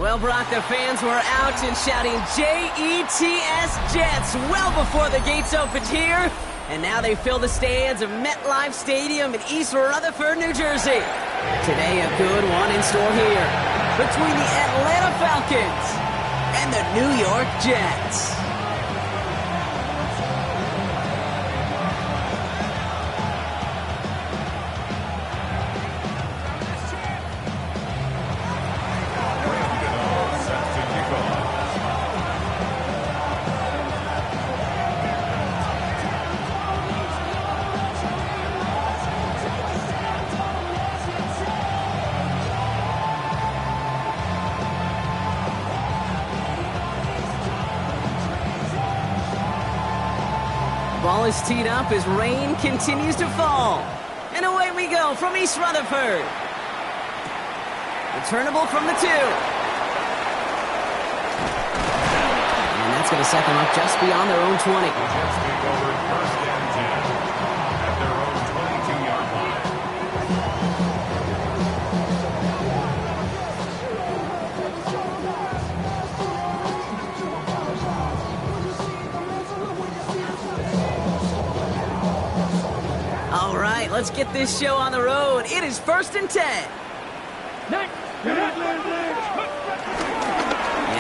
Well, Brock, the fans were out and shouting J-E-T-S Jets well before the gates opened here. And now they fill the stands of MetLife Stadium in East Rutherford, New Jersey. Today, a good one in store here between the Atlanta Falcons and the New York Jets. Ball is teed up as rain continues to fall. And away we go from East Rutherford. Returnable from the 2. And that's going to set them up just beyond their own 20. The Jets take over first and 10 at their own 22-yard line. All right, let's get this show on the road. It is first and 10. And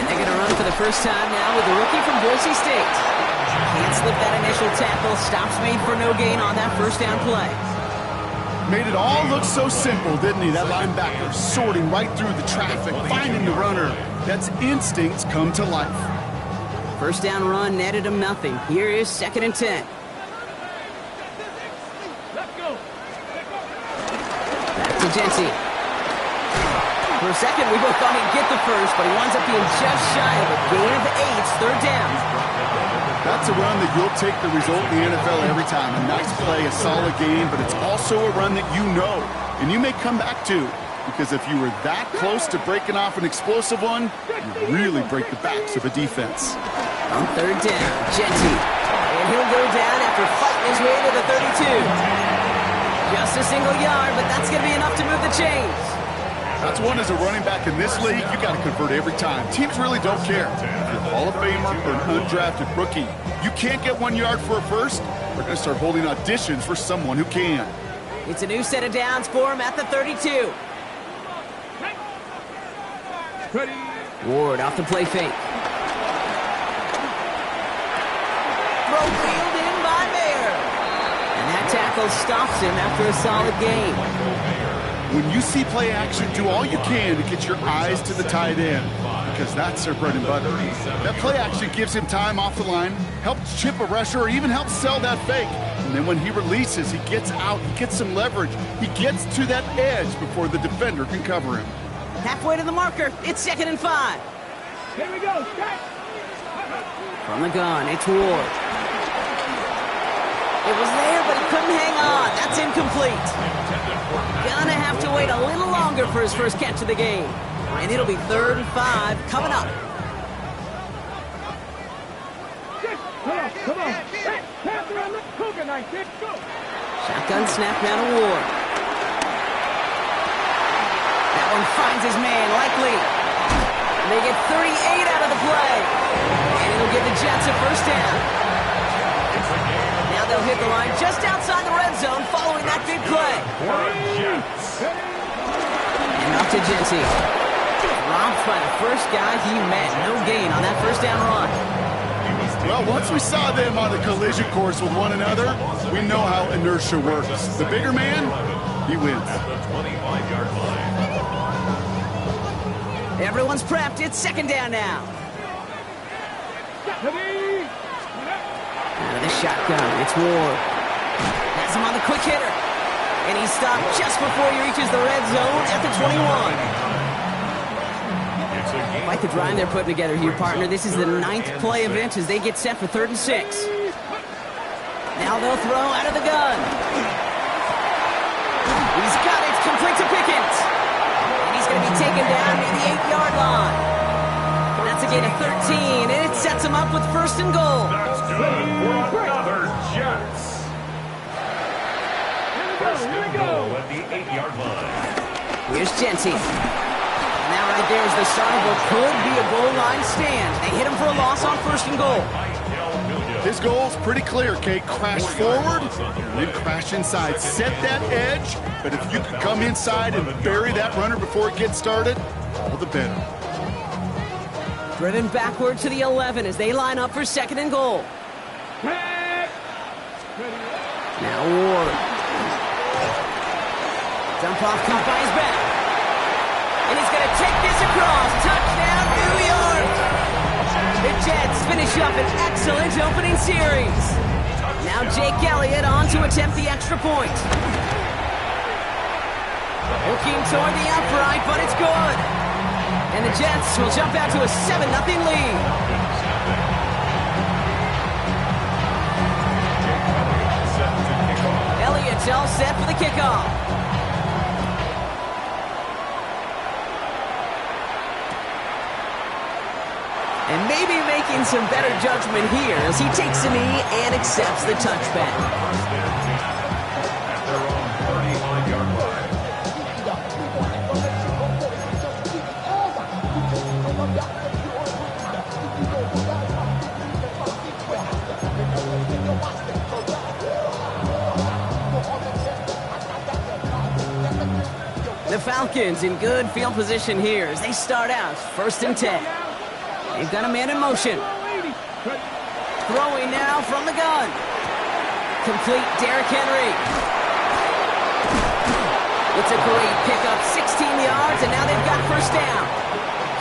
they're going to run for the first time now with the rookie from Boise State. Can't slip that initial tackle. Stops made for no gain on that first down play. Made it all look so simple, didn't he? That linebacker sorting right through the traffic, finding the runner. That's instincts come to life. First down run netted him nothing. Here is second and 10. Back to Genty. For a second, we both thought he'd get the first, but he winds up being just shy of a gain of 8, third down. That's a run that you'll take the result in the NFL every time. A nice play, a solid game, but it's also a run that you know, and you may come back to. Because if you were that close to breaking off an explosive one, you really break the backs of a defense. On third down, Genty. And he'll go down after fighting his way to the 32. Just a single yard, but that's going to be enough to move the chains. That's one as a running back in this league, you got to convert every time. Teams really don't care. If you're a Hall of Famer or an undrafted rookie, you can't get 1 yard for a first, they're going to start holding auditions for someone who can. It's a new set of downs for him at the 32. Ward off the play fake. Throw wheeled in by Mayer. And that tackle stops him after a solid gain. When you see play action, do all you can to get your eyes to the tight end, because that's their bread and butter. That play action gives him time off the line, helps chip a rusher, or even helps sell that fake. And then when he releases, he gets out, he gets some leverage. He gets to that edge before the defender can cover him. Halfway to the marker, it's second and 5. Here we go. From the gun, it's Ward. It was there, but he couldn't hang on. That's incomplete. Gonna have to wait a little longer for his first catch of the game. And it'll be 3rd and 5 coming up. Come on. Pass around the Cougar knife. Go. Shotgun snap now to Ward. That one finds his man, likely. They get 38 out of the play. And it'll give the Jets a first down. Now they'll hit the line just outside the red zone following that big play. And up to Genty. Robbed by the first guy he met. No gain on that first down run. Well, once we saw them on a collision course with one another, we know how inertia works. The bigger man, he wins. Everyone's prepped. It's second down now. Out of the shotgun, it's Ward. Has him on the quick hitter. And he's stopped just before he reaches the red zone at the 21. Quite the drive they're putting together here, partner. This is the 9th play event as they get set for 3rd and 6. Now they'll throw out of the gun. He's got it. Complete to Pickens. And he's going to be taken down near the 8-yard line. That's a gain of 13, and it sets him up with 1st and goal. That's good for another Jets. First and goal at the 8-yard line. Here's Genty. Now right there as the start of what could be a goal line stand. They hit him for a loss on 1st and goal. His goal's pretty clear, Kate. Crash forward, then crash inside. Set that edge, but if you can come inside and bury that runner before it gets started, all the better. Driven backward to the 11 as they line up for 2nd and goal. Now Ward. Dump off caught by his back. And he's going to take this across. Touchdown, New York! The Jets finish up an excellent opening series. Now Jake Elliott on to attempt the extra point. Looking toward the upright, but it's good. And the Jets will jump out to a 7-0 lead. Elliott's all set for the kickoff. And maybe making some better judgment here as he takes a knee and accepts the touchback. At their own 35-yard line. The Falcons in good field position here as they start out 1st and 10. They've got a man in motion. Throwing now from the gun. Complete Derrick Henry. It's a great pickup, 16 yards, and now they've got 1st down.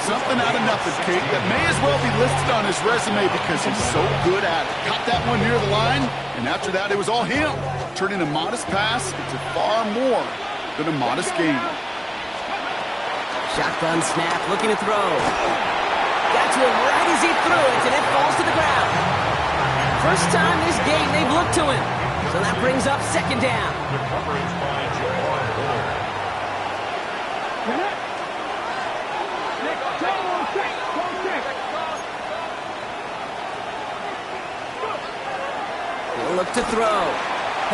Something out of nothing, Kate, that may as well be listed on his resume because he's so good at it. Caught that one near the line, and after that, it was all him. Turning a modest pass into far more than a modest game. Shotgun snap, looking to throw. Got to him right as he threw it, and it falls to the ground. First time this game they've looked to him. So that brings up 2nd down. Good coverage by Ja'Marr Bullard. He'll look to throw.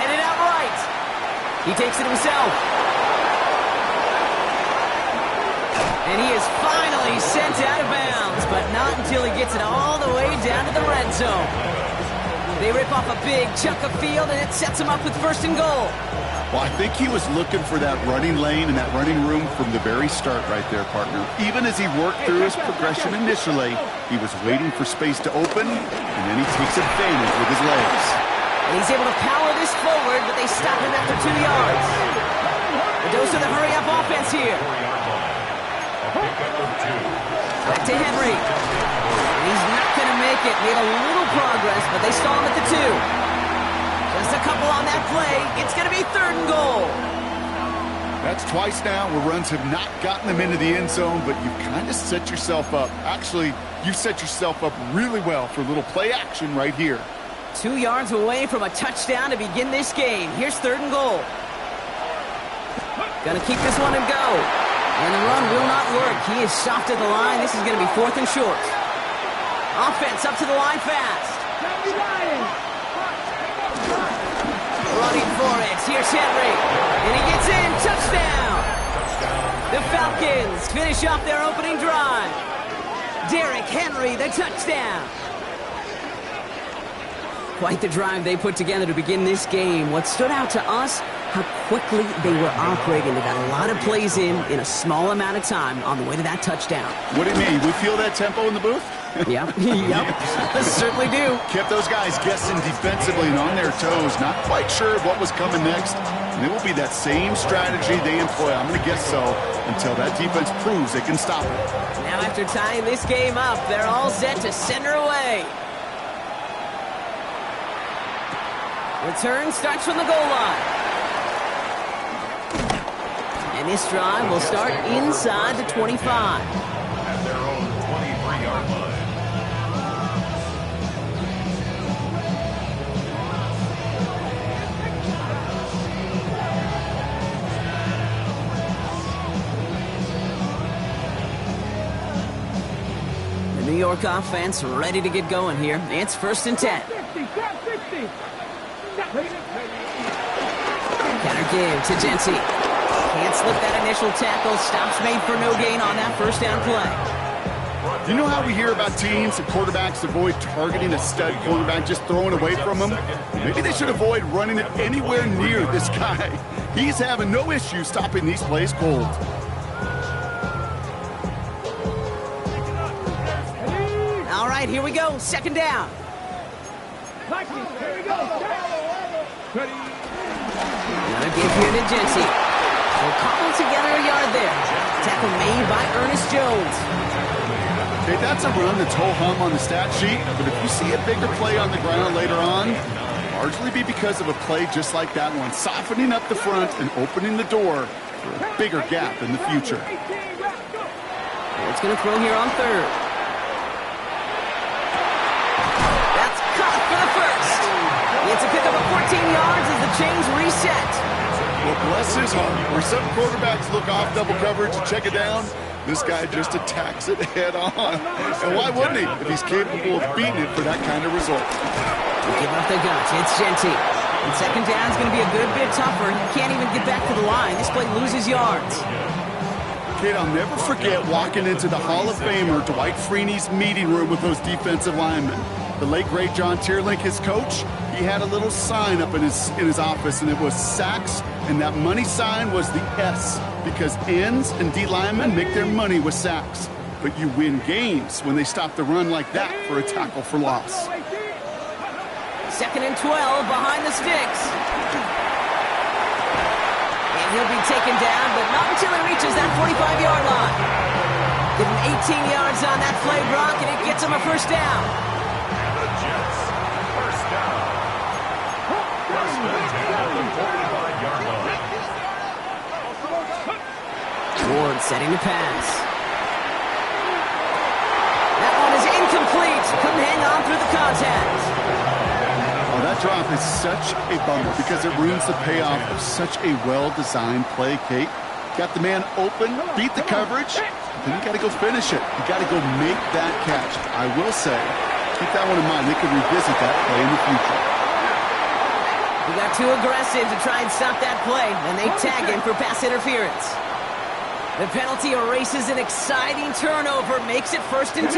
Headed out right. He takes it himself. And he is finally sent out of bounds, but not until he gets it all the way down to the red zone. They rip off a big chunk of field, and it sets him up with 1st and goal. Well, I think he was looking for that running lane and that running room from the very start right there, partner. Even as he worked through his progression initially, he was waiting for space to open, and then he takes advantage with his legs. And he's able to power this forward, but they stop him after 2 yards. The dose of the hurry-up offense here. Back to Henry. He's not going to make it. Made a little progress, but they stall him at the 2. Just a couple on that play. It's going to be 3rd and goal. That's twice now where runs have not gotten them into the end zone, but you've kind of set yourself up. Actually, you've set yourself up really well for a little play action right here. 2 yards away from a touchdown to begin this game. Here's 3rd and goal. Gonna keep this one and go. And the run will not work. He is soft at the line. This is going to be 4th and short. Offense up to the line fast. Running for it. Here's Henry. And he gets in. Touchdown. The Falcons finish off their opening drive. Derrick Henry, the touchdown. Quite the drive they put together to begin this game. What stood out to us, how quickly they were operating. They got a lot of plays in a small amount of time on the way to that touchdown. What do you mean? We feel that tempo in the booth? Yep. Certainly do. Kept those guys guessing defensively and on their toes, not quite sure of what was coming next. And it will be that same strategy they employ, I'm going to guess so, until that defense proves they can stop it. Now after tying this game up, they're all set to send her away. Return starts from the goal line. And this drive will start inside the 25. At their own 23-yard line. The New York offense ready to get going here. It's 1st and 10. Counter give to Jency. Can't slip that initial tackle. Stops made for no gain on that first down play. You know how we hear about teams and quarterbacks avoid targeting a stud quarterback, just throwing away from him? Maybe they should avoid running it anywhere near this guy. He's having no issue stopping these plays cold. All right, here we go. Second down. Vikings, here we go. Ready. Another give here to Jency. They'll cobble together a yard there. Tackle made by Ernest Jones. Okay, that's a run that's ho-hum on the stat sheet, but if you see a bigger play on the ground later on, largely be because of a play just like that one, softening up the front and opening the door for a bigger gap in the future. It's going to throw here on third. That's caught for the first. It's a pickup of 14 yards as the chains reset. Well, bless his heart. Where some quarterbacks look off double coverage and check it down, this guy just attacks it head on. And why wouldn't he if he's capable of beating it for that kind of result? Give up the guts. It's Jency. And second down is going to be a good bit tougher. He can't even get back to the line. This play loses yards. Kid, I'll never forget walking into the Hall of Famer Dwight Freeney's meeting room with those defensive linemen. The late, great John Tierlink, his coach, he had a little sign up in his office, and it was sacks, and that money sign was the S, because ends and D linemen make their money with sacks. But you win games when they stop the run like that for a tackle for loss. Second and 12 behind the sticks. And he'll be taken down, but not until he reaches that 45-yard line. Give him 18 yards on that play, Brock, and it gets him a first down. The Jets, first down. First and 10 at the 45-yard line. Ward setting the pass. That one is incomplete. Couldn't hang on through the contact. Oh, that drop is such a bummer because it ruins the payoff of such a well-designed play, Kate. Got the man open, beat the coverage, then you got to go finish it. You got to go make that catch. I will say, keep that one in mind. They could revisit that play in the future. He got too aggressive to try and stop that play, and they tag him for pass interference. The penalty erases an exciting turnover, makes it first and 10.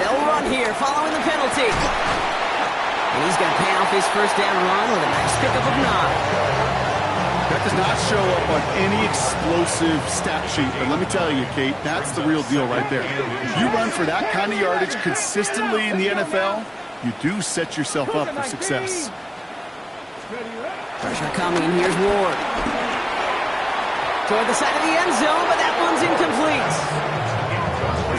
They'll run here following the penalty. And he's going to pay off his first down run with a nice pickup of 9. That does not show up on any explosive stat sheet, but let me tell you, Kate, that's the real deal right there. If you run for that kind of yardage consistently in the NFL, you do set yourself up for success. Pressure coming, and here's Ward. Toward the side of the end zone, but that one's incomplete.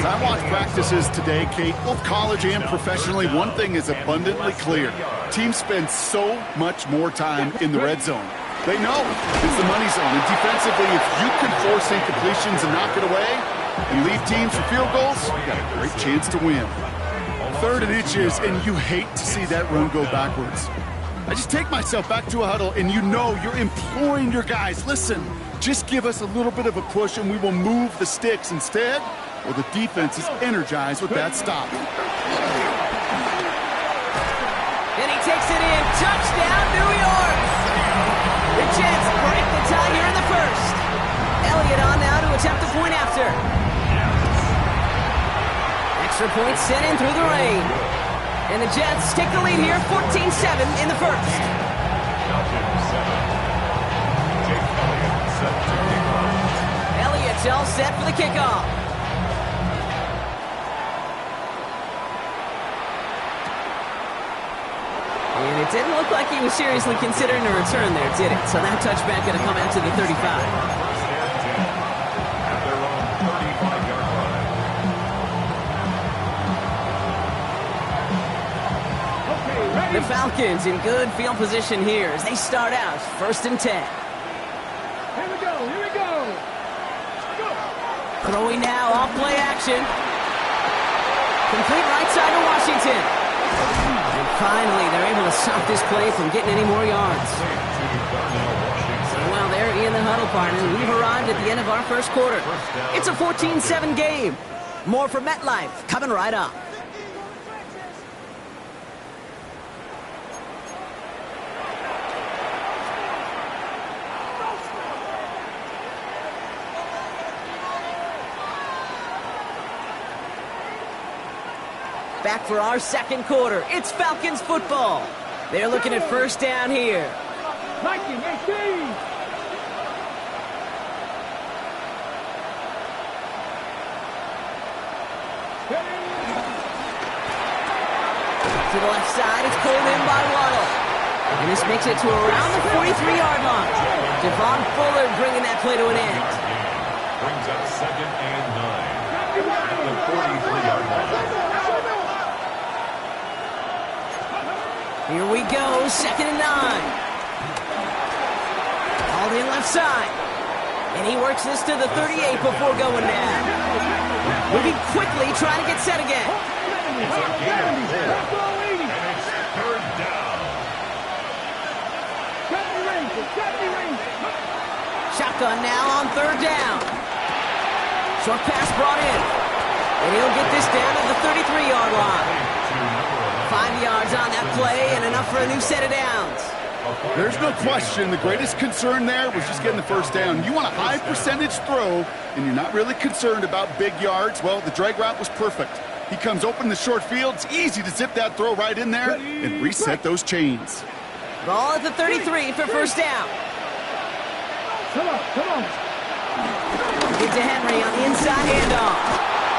As I watch practices today, Kate, both college and professionally, one thing is abundantly clear. Teams spend so much more time in the red zone. They know it's the money zone. And defensively, if you can force incompletions and knock it away and leave teams for field goals, you got a great chance to win. Third and inches, and you hate to see that run go backwards. I just take myself back to a huddle, and you know you're imploring your guys, listen, just give us a little bit of a push and we will move the sticks instead. Well, the defense is energized with that stop. And he takes it in. Touchdown, New York! The Jets break the tie here in the first. Elliott on now to attempt the point after. Extra point sent in through the rain. And the Jets take the lead here, 14-7 in the first. Elliott's all set for the kickoff. And it didn't look like he was seriously considering a return there, did it? So that touchback going to come out to the 35. At their own 35-yard line. The Falcons in good field position here as they start out first and 10. Here we go, here we go. Go. Throwing now, off play action. Complete right side to Washington. And finally, they're able to stop this play from getting any more yards. So while they're in the huddle, partner, we've arrived at the end of our first quarter. It's a 14-7 game. More from MetLife coming right up. Back for our second quarter. It's Falcons football. They're looking at first down here. Vikings, h2h. To the left side, it's pulled in by Waddle. And this makes it to around the 43-yard line. Devon Fuller bringing that play to an end. Brings up 2nd and 9 at the 43-yard line. Here we go, 2nd and 9. Called in left side. And he works this to the 38 before going down. Moving quickly, trying to get set again. It's a gain of 4. And it's 3rd down. Shotgun now on 3rd down. Short pass brought in. And he'll get this down to the 33-yard line. 5 yards on that play and enough for a new set of downs. There's no question the greatest concern there was just getting the first down. You want a high percentage throw, and you're not really concerned about big yards. Well, the drag route was perfect. He comes open in the short field. It's easy to zip that throw right in there and reset those chains. Ball at the 33 for first down. Come on. Get to Henry on the inside handoff.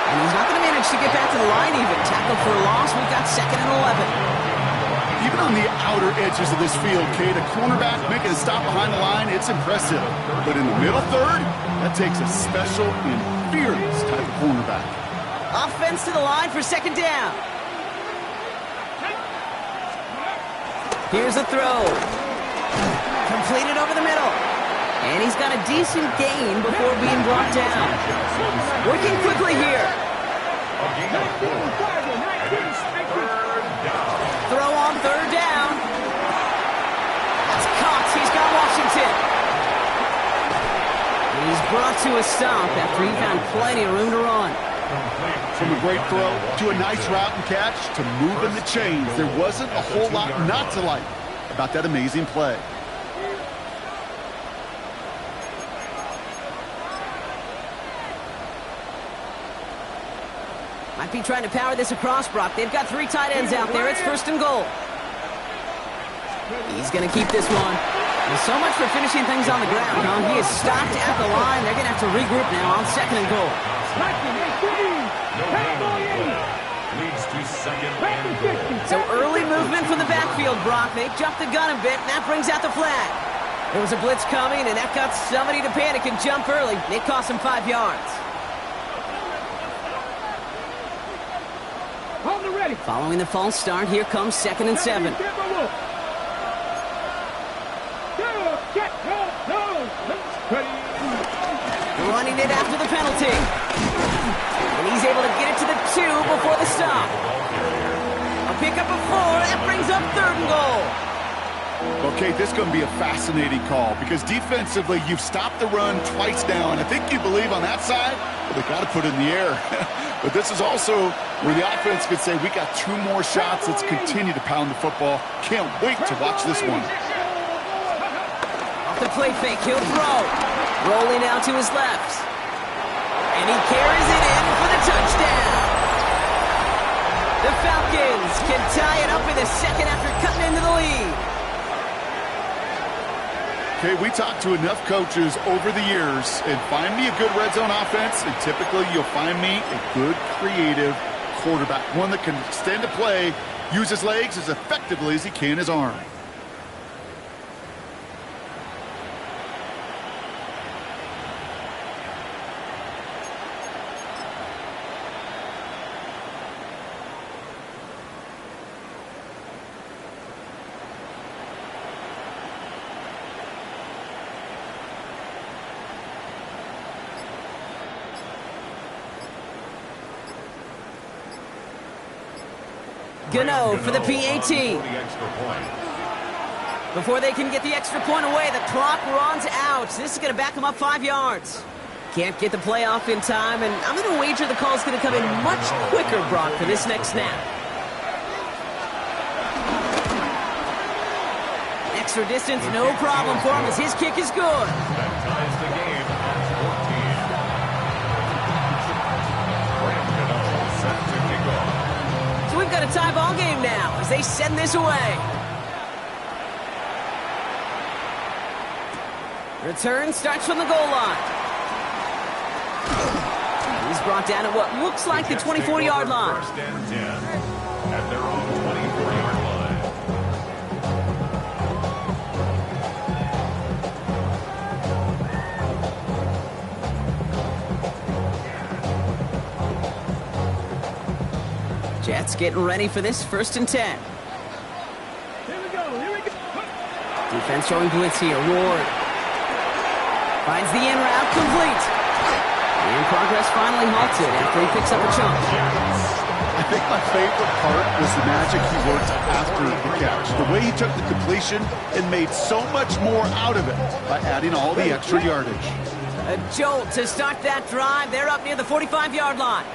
And he's not going to manage to get back to the line even. Tackle for a loss. We've got 2nd and 11. Even on the outer edges of this field, Kate, a cornerback making a stop behind the line, it's impressive. But in the middle third, that takes a special and fearless type of cornerback. Offense to the line for 2nd down. Here's a throw. Completed over the middle. And he's got a decent gain before being brought down. Working quickly here. A gain of 4. And it's 3rd down. Throw on 3rd down. That's Cox. He's got Washington. And he's brought to a stop after he found plenty of room to run. From a great throw to a nice route and catch to moving the chains, there wasn't a whole lot not to like about that amazing play. Might be trying to power this across, Brock. They've got 3 tight ends out there. It's 1st and goal. He's going to keep this one. There's so much for finishing things on the ground, huh? He is stopped at the line. They're going to have to regroup now on 2nd and goal. No gain on the play. Leads to 2nd and goal. So early movement from the backfield, Brock. They jumped the gun a bit, and that brings out the flag. There was a blitz coming, and that got somebody to panic and jump early. It cost him 5 yards. Following the false start, here comes 2nd and 7. Running it after the penalty. And he's able to get it to the 2 before the stop. A pickup of 4. That brings up 3rd and goal. Okay, this is going to be a fascinating call because defensively, you've stopped the run twice now, and I think you believe on that side, well, they got to put it in the air. But this is also where the offense could say, we got 2 more shots. Let's continue to pound the football. Can't wait to watch this one. Off the play fake, he'll throw. Rolling out to his left. And he carries it in for the touchdown. The Falcons can tie it up in the 2nd after cutting into the lead. Okay, we talked to enough coaches over the years, and find me a good red zone offense, and typically you'll find me a good creative quarterback, one that can extend a play, use his legs as effectively as he can his arm. Gano for the PAT. Before they can get the extra point away, the clock runs out. This is going to back them up 5 yards. Can't get the play off in time, and I'm going to wager the call is going to come in much quicker, Brock, for this next snap. Extra distance, no problem for him as his kick is good. That ties the game at 14. Brandon set to kick off. So as they send this away. Return starts from the goal line. He's brought down at what looks like the 24-yard line. First and 10 at their own 24-yard line. Jets getting ready for this 1st and 10. Here we go. Here we go. Defense showing blitz here. Ward finds the in route complete. And progress finally halted after he picks up a chunk. I think my favorite part was the magic he worked after the catch. The way he took the completion and made so much more out of it by adding all the extra yardage. A jolt to start that drive. They're up near the 45-yard line.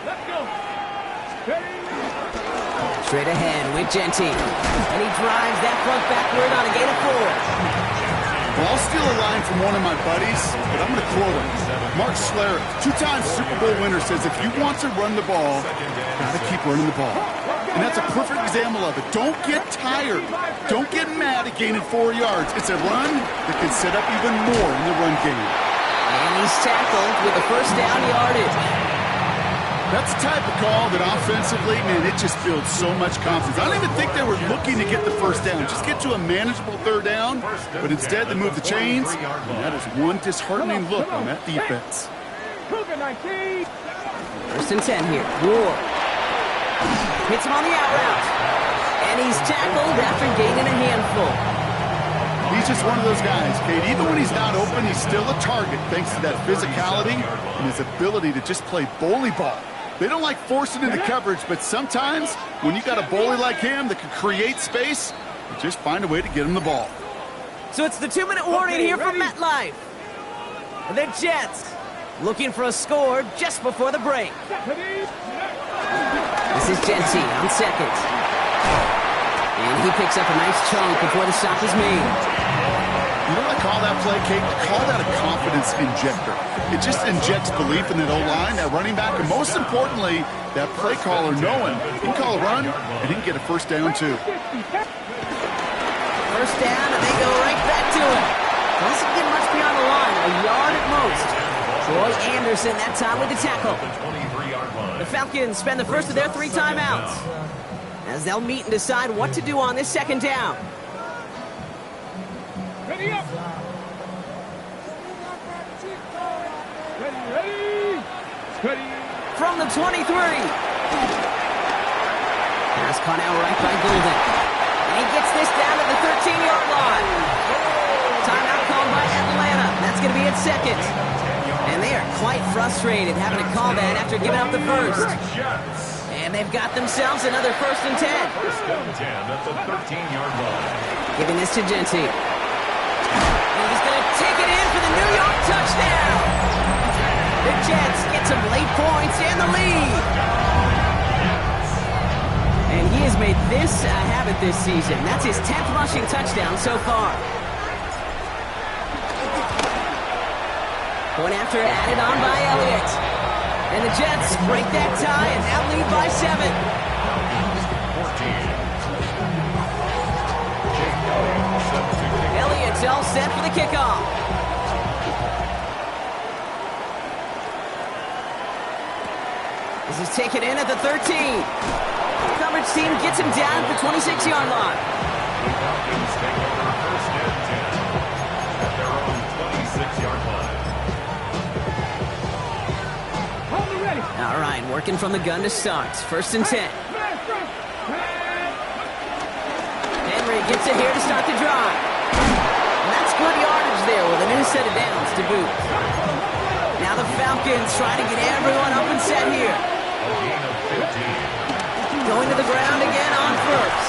Let's go. Ready? Straight ahead with Genty. And he drives that front backward on a gain of 4. Well, I'll steal a line from one of my buddies, but I'm going to quote him. Mark Schlereth, 2-time Super Bowl winner, says if you want to run the ball, you got to keep running the ball. And that's a perfect example of it. Don't get tired. Don't get mad at gaining 4 yards. It's a run that can set up even more in the run game. And he's tackled with a first down yardage. That's the type of call that offensively, man, it just builds so much confidence. I don't even think they were looking to get the first down. Just get to a manageable 3rd down, but instead they move the chains, and that is one disheartening look on that defense. Cougar 19. 1st and 10 here. Ward hits him on the out route. And he's tackled after gaining a handful. He's just one of those guys, Kate. Even when he's not open, he's still a target thanks to that physicality and his ability to just play bully ball. They don't like forcing into coverage, but sometimes when you got a bully like him that can create space, you just find a way to get him the ball. So it's the 2-minute warning here from MetLife. The Jets looking for a score just before the break. This is Genty on 2nd. And he picks up a nice chunk before the stop is made. You know what I call that play, Kate? I call that a confidence injector. It just injects belief in that O-line, that running back, and most importantly, that play caller knowing he can call a run and he can get a first down too. First down, and they go right back to him. Doesn't get much beyond the line, a yard at most. Troy Anderson that time with the tackle. The Falcons spend the first of their 3 timeouts as they'll meet and decide what to do on this 2nd down. Ready up. Ready, ready. Ready. From the 23. Pass caught out right by Golden. And he gets this down to the 13-yard line. Timeout called by Atlanta. That's going to be at 2nd. And they are quite frustrated having to call that after giving up the first. And they've got themselves another 1st and 10. 1st and 10 at the 13-yard line. Giving this to Genty. He's going to take it in for the New York touchdown. The Jets get some late points and the lead. And he has made this a habit this season. That's his 10th rushing touchdown so far. Point after added on by Elliott. And the Jets break that tie and now lead by 7. 14. Elliott's all set for the kickoff. This is taken in at the 13. Coverage team gets him down at the 26-yard line. The Falcons take over 1st and 10 at their own 26-yard line. Hold it ready. All right, working from the gun to start. 1st and 10. Henry gets it here to start the drive. And that's good yardage there with a new set of downs to boot. Now the Falcons trying to get everyone up and set here. A gain of 15. Going to the ground again on 1st.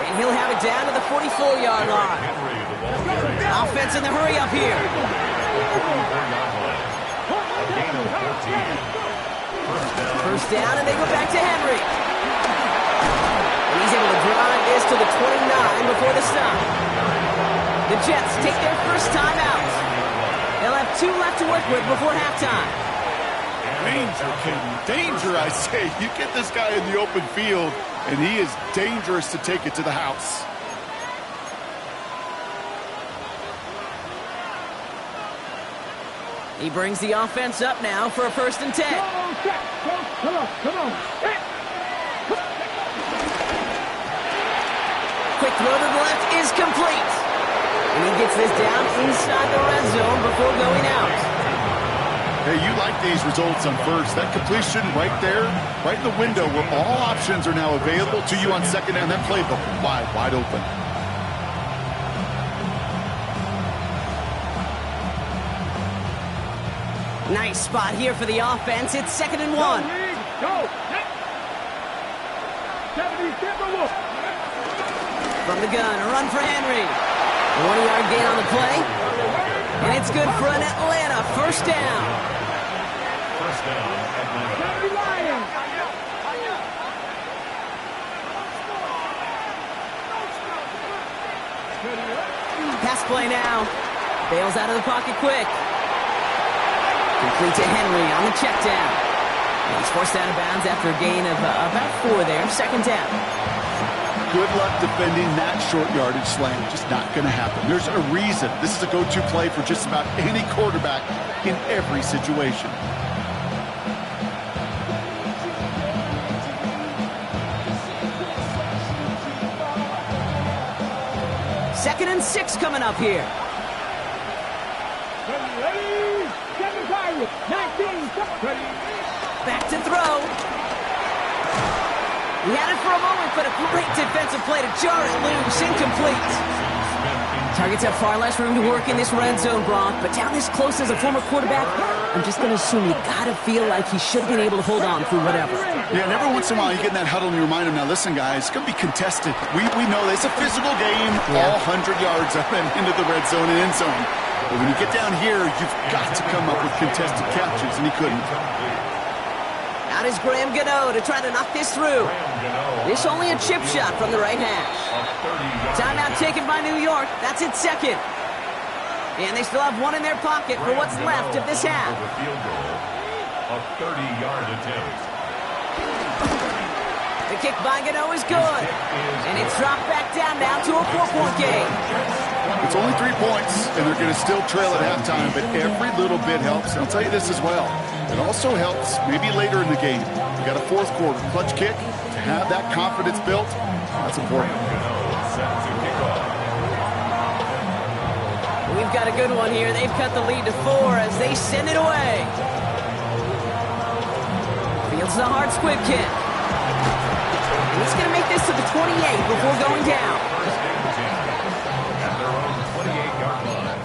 And he'll have it down to the 44-yard line. Henry, the ball carrier. Offense in the hurry up here. 44-yard line. A gain of 14. First down, and they go back to Henry. And he's able to drive this to the 29 before the stop. The Jets take their first time out. They'll have 2 left to work with before halftime. Danger, King. Danger, I say. You get this guy in the open field, and he is dangerous to take it to the house. He brings the offense up now for a 1st and 10. Come on. Quick throw to the left is complete. And he gets this down inside the red zone before going out. Hey, you like these results on first. That completion right there, right in the window where all options are now available to you on second down. That playbook wide open. Nice spot here for the offense. It's 2nd and 1. Go. From the gun, a run for Henry. A 1-yard gain on the play. And it's good for an Atlanta 1st down. 1st down, Atlanta. Pass play now. Bails out of the pocket quick. Complete to Henry on the check down. He's forced out of bounds after a gain of about 4 there. 2nd down. Good luck defending that short yardage slant. Just not going to happen. There's a reason. This is a go-to play for just about any quarterback in every situation. 2nd and 6 coming up here. Back to throw. He had it for a moment, but a great defensive play to jar it loose. Incomplete. Targets have far less room to work in this red zone, Brock, but down this close as a former quarterback, I'm just going to assume you got to feel like he should have been able to hold on through whatever. Yeah, and every once in a while you get in that huddle and you remind him, now listen, guys, it's going to be contested. We know it's a physical game, all 100 yards up and into the red zone and end zone. But when you get down here, you've got to come up with contested catches, and he couldn't. Out is Graham Gano to try to knock this through. This only a chip shot from the right hash. Timeout taken by New York. That's its 2nd. And they still have 1 in their pocket for what's left of this half. A 30-yard attempt. The kick by Gano is good. And it's dropped back down now to a 4-point game. It's only 3 points, and they're going to still trail at halftime, but every little bit helps. And I'll tell you this as well. It also helps maybe later in the game. You got a 4th quarter clutch kick. To have that confidence built, that's important. We've got a good one here. They've cut the lead to 4 as they send it away. Fields a hard squib kick. And he's going to make this to the 28 before going down. At their own 28-yard line.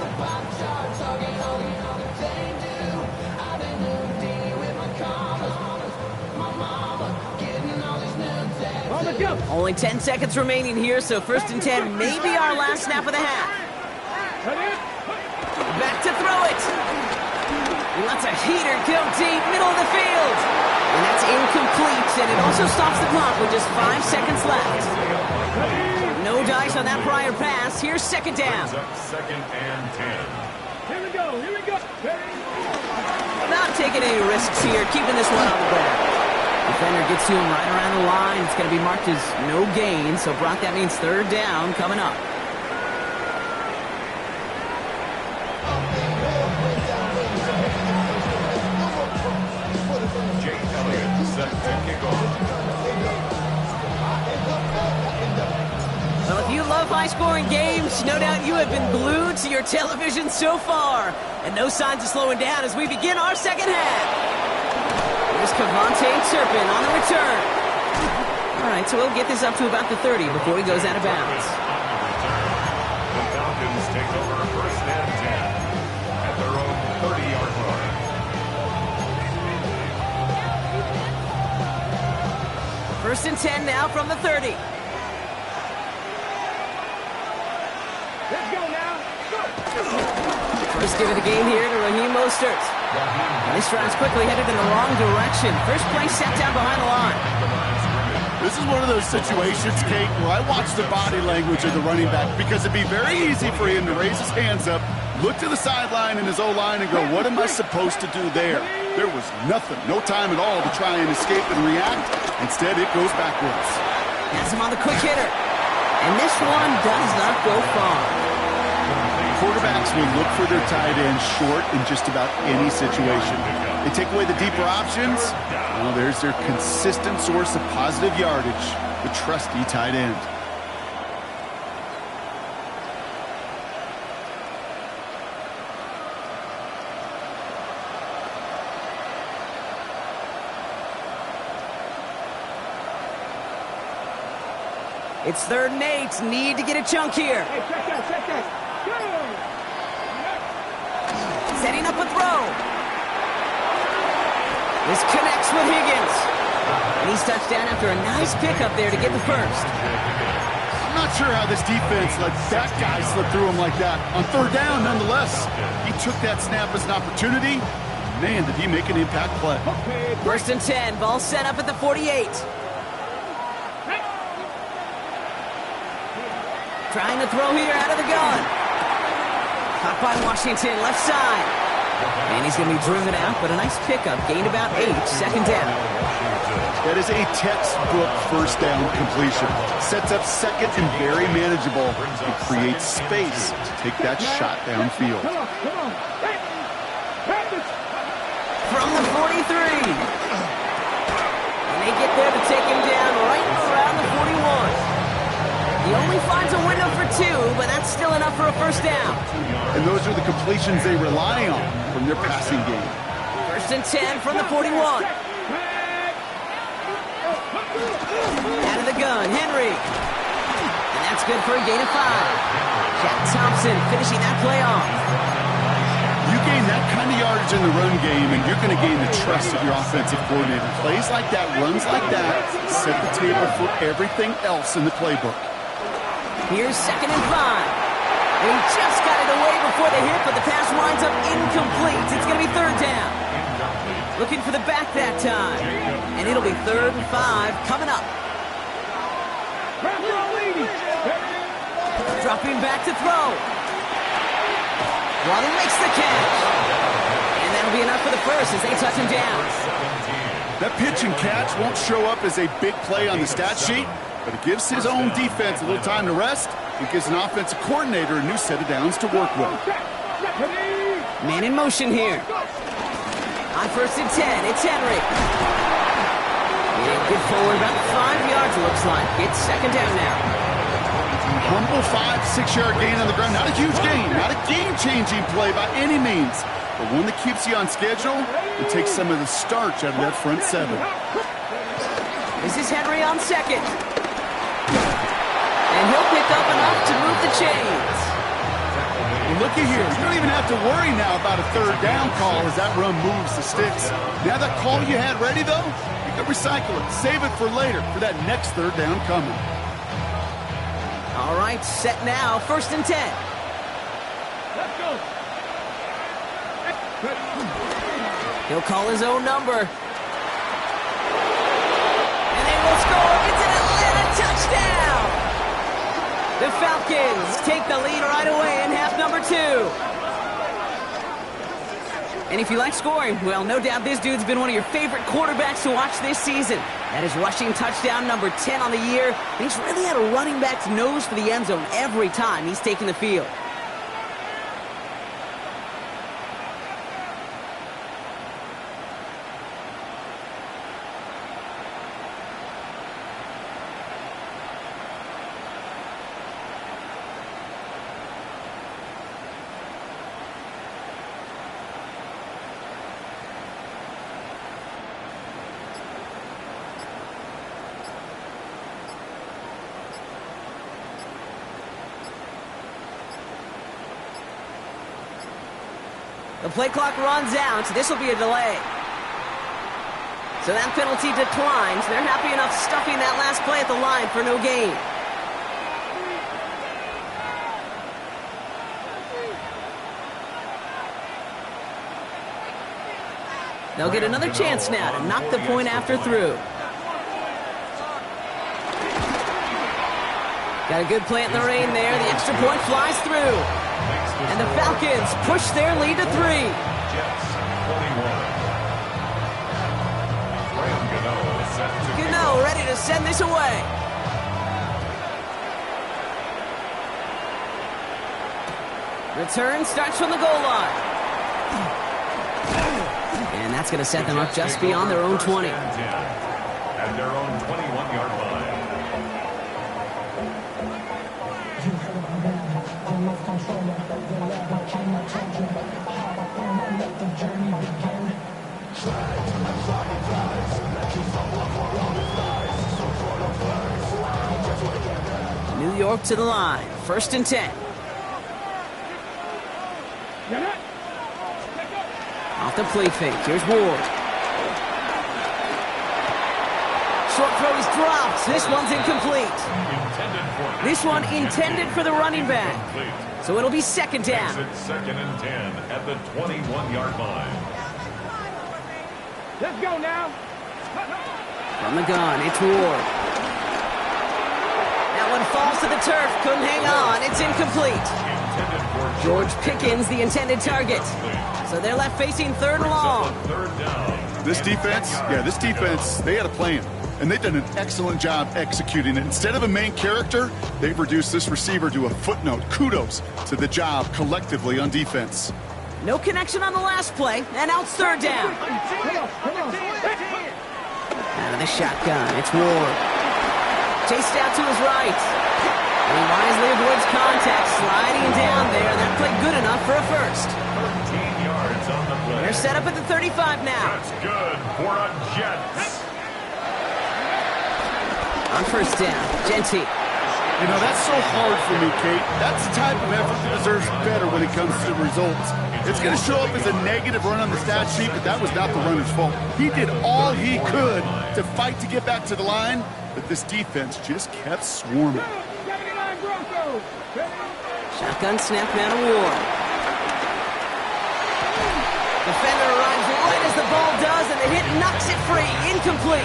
Only 10 seconds remaining here, so 1st and 10 may be our last snap of the half. Back to throw it. He lets a heater go deep, middle of the field. And that's incomplete, and it also stops the clock with just 5 seconds left. No dice on that prior pass. Here's 2nd down. 2nd and 10. Here we go. Not taking any risks here, keeping this one on the ground. Defender gets to him right around the line. It's going to be marked as no gain, so Brock, that means 3rd down coming up. Well, if you love high-scoring games, no doubt you have been glued to your television so far. And no signs of slowing down as we begin our 2nd half. Here's Cavante Turpin on the return. All right, so we'll get this up to about the 30 before he goes out of bounds. The Falcons take over 1st and 10 at their own 30-yard line. 1st and 10 now from the 30. Let's go now. First give of the game here to Raheem Mostert. And this drive's quickly headed in the wrong direction. First play set down behind the line. This is one of those situations, Kate, where I watch the body language of the running back because it'd be very easy for him to raise his hands up, look to the sideline and his O-line and go, what am I supposed to do there? There was nothing, no time at all to try and escape and react. Instead, it goes backwards. Has him on the quick hitter. And this one does not go far. Quarterbacks will look for their tight end short in just about any situation. They take away the deeper options. Well, there's their consistent source of positive yardage, the trusty tight end. It's 3rd and 8. Need to get a chunk here. Hey, check that. Go! Setting up a throw. This connects with Higgins. And he's touched down after a nice pickup there to get the first. I'm not sure how this defense let that guy slip through him like that. On 3rd down, nonetheless, he took that snap as an opportunity. Man, did he make an impact play. 1st and 10. Ball set up at the 48. Trying to throw here out of the gun. Caught by Washington, left side. And he's going to be driven out, but a nice pickup. Gained about 8, 2nd down. That is a textbook 1st down completion. Sets up 2nd and very manageable. It creates space to take that shot downfield. Come on. Hey, practice. From the 43. And they get there to take him down right around the 41. He only finds a window for 2, but that's still enough for a 1st down. And those are the completions they rely on from their passing game. 1st and 10 from the 41. Out of the gun, Henry. And that's good for a gain of 5. Jack Thompson finishing that play off. You gain that kind of yardage in the run game, and you're going to gain the trust of your offensive coordinator. Plays like that, runs like that, set the table for everything else in the playbook. Here's 2nd and 5. And he just got it away before the hit, but the pass winds up incomplete. It's going to be 3rd down. Looking for the back that time. And it'll be 3rd and 5 coming up. Dropping back to throw. Waddle makes the catch. And that'll be enough for the first as they touch him down. That pitch and catch won't show up as a big play on the stat sheet, but it gives his own defense a little time to rest. It gives an offensive coordinator a new set of downs to work with. Man in motion here. On 1st and 10, it's Henry. And good forward, about 5 yards, it looks like. It's 2nd down now. Humble 5-6 yard gain on the ground. Not a huge gain, not a game-changing play by any means, but one that keeps you on schedule and takes some of the starch out of that front 7. This is Henry on 2nd. And he'll pick up enough to move the chains. Well, looky here. You don't even have to worry now about a 3rd down call as that run moves the sticks. Now that call you had ready, though, you can recycle it. Save it for later for that next 3rd down coming. All right, set now. 1st and 10. Let's go. He'll call his own number. And they will score. It's an Atlanta touchdown. The Falcons take the lead right away in half number 2. And if you like scoring, well, no doubt this dude's been one of your favorite quarterbacks to watch this season. That is rushing touchdown number 10 on the year. And he's really had a running back's nose for the end zone every time he's taken the field. The play clock runs out, so this will be a delay. So that penalty declines. They're happy enough stuffing that last play at the line for no gain. They'll get another chance now to knock the point after through. Got a good play in the rain there. The extra point flies through. And the Falcons push their lead to 3. go, ready to send this away. Return starts from the goal line. And that's going to set them up just beyond their own 20. At their own 21-yard line. New York to the line. 1st and 10. Off the play fake. Here's Ward. Short throw is dropped. This one's incomplete. This one intended for the running back. So it'll be 2nd down. It's 2nd and 10 at the 21-yard line. Let's go now. From the gun, it's Ward. That one falls to the turf. Couldn't hang on. It's incomplete. George Pickens, the intended target. So they're left facing 3rd and long. This defense, they had a plan. And they've done an excellent job executing it. Instead of a main character, they've reduced this receiver to a footnote. Kudos to the job collectively on defense. No connection on the last play, and now it's 3rd down. Out of the shotgun, it's Ward. Chased out to his right. And he wisely avoids contact, sliding down there. That played good enough for a first. 13 yards on the play. They're set up at the 35 now. That's good for a Jets. On 1st down, Genty. You know, that's so hard for me, Kate. That's the type of effort that deserves better when it comes to results. It's going to show up as a negative run on the stat sheet, but that was not the runner's fault. He did all he could to fight to get back to the line, but this defense just kept swarming. Shotgun snap now to Ward. Defender arrives right as the ball does, and the hit knocks it free. Incomplete.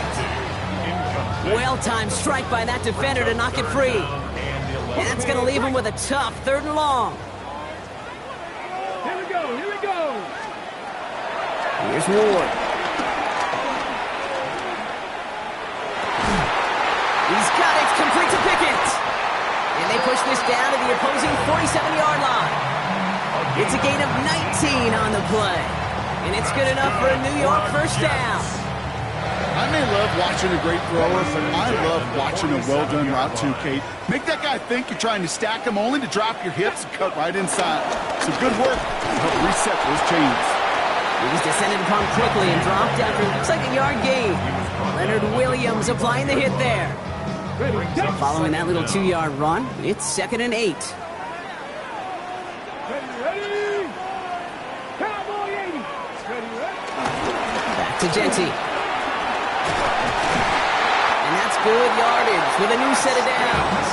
Well-timed strike by that defender to knock it free. And that's going to leave him with a tough 3rd and long. Here we go. Here's Ward. He's got it. Complete to Pickens. And they push this down to the opposing 47-yard line. It's a gain of 19 on the play. And it's good enough for a New York 1st down. I may love watching a great thrower, but I love watching a well-done route too, Kate. Make that guy think you're trying to stack him only to drop your hips and cut right inside. Some good work to help reset those chains. He was descended upon quickly and dropped after looks like a yard gain. Leonard Williams applying the hit there. Following that little 2-yard run, it's 2nd and 8. Ready. Cowboy 80. Back to Genty. And that's good yardage with a new set of downs.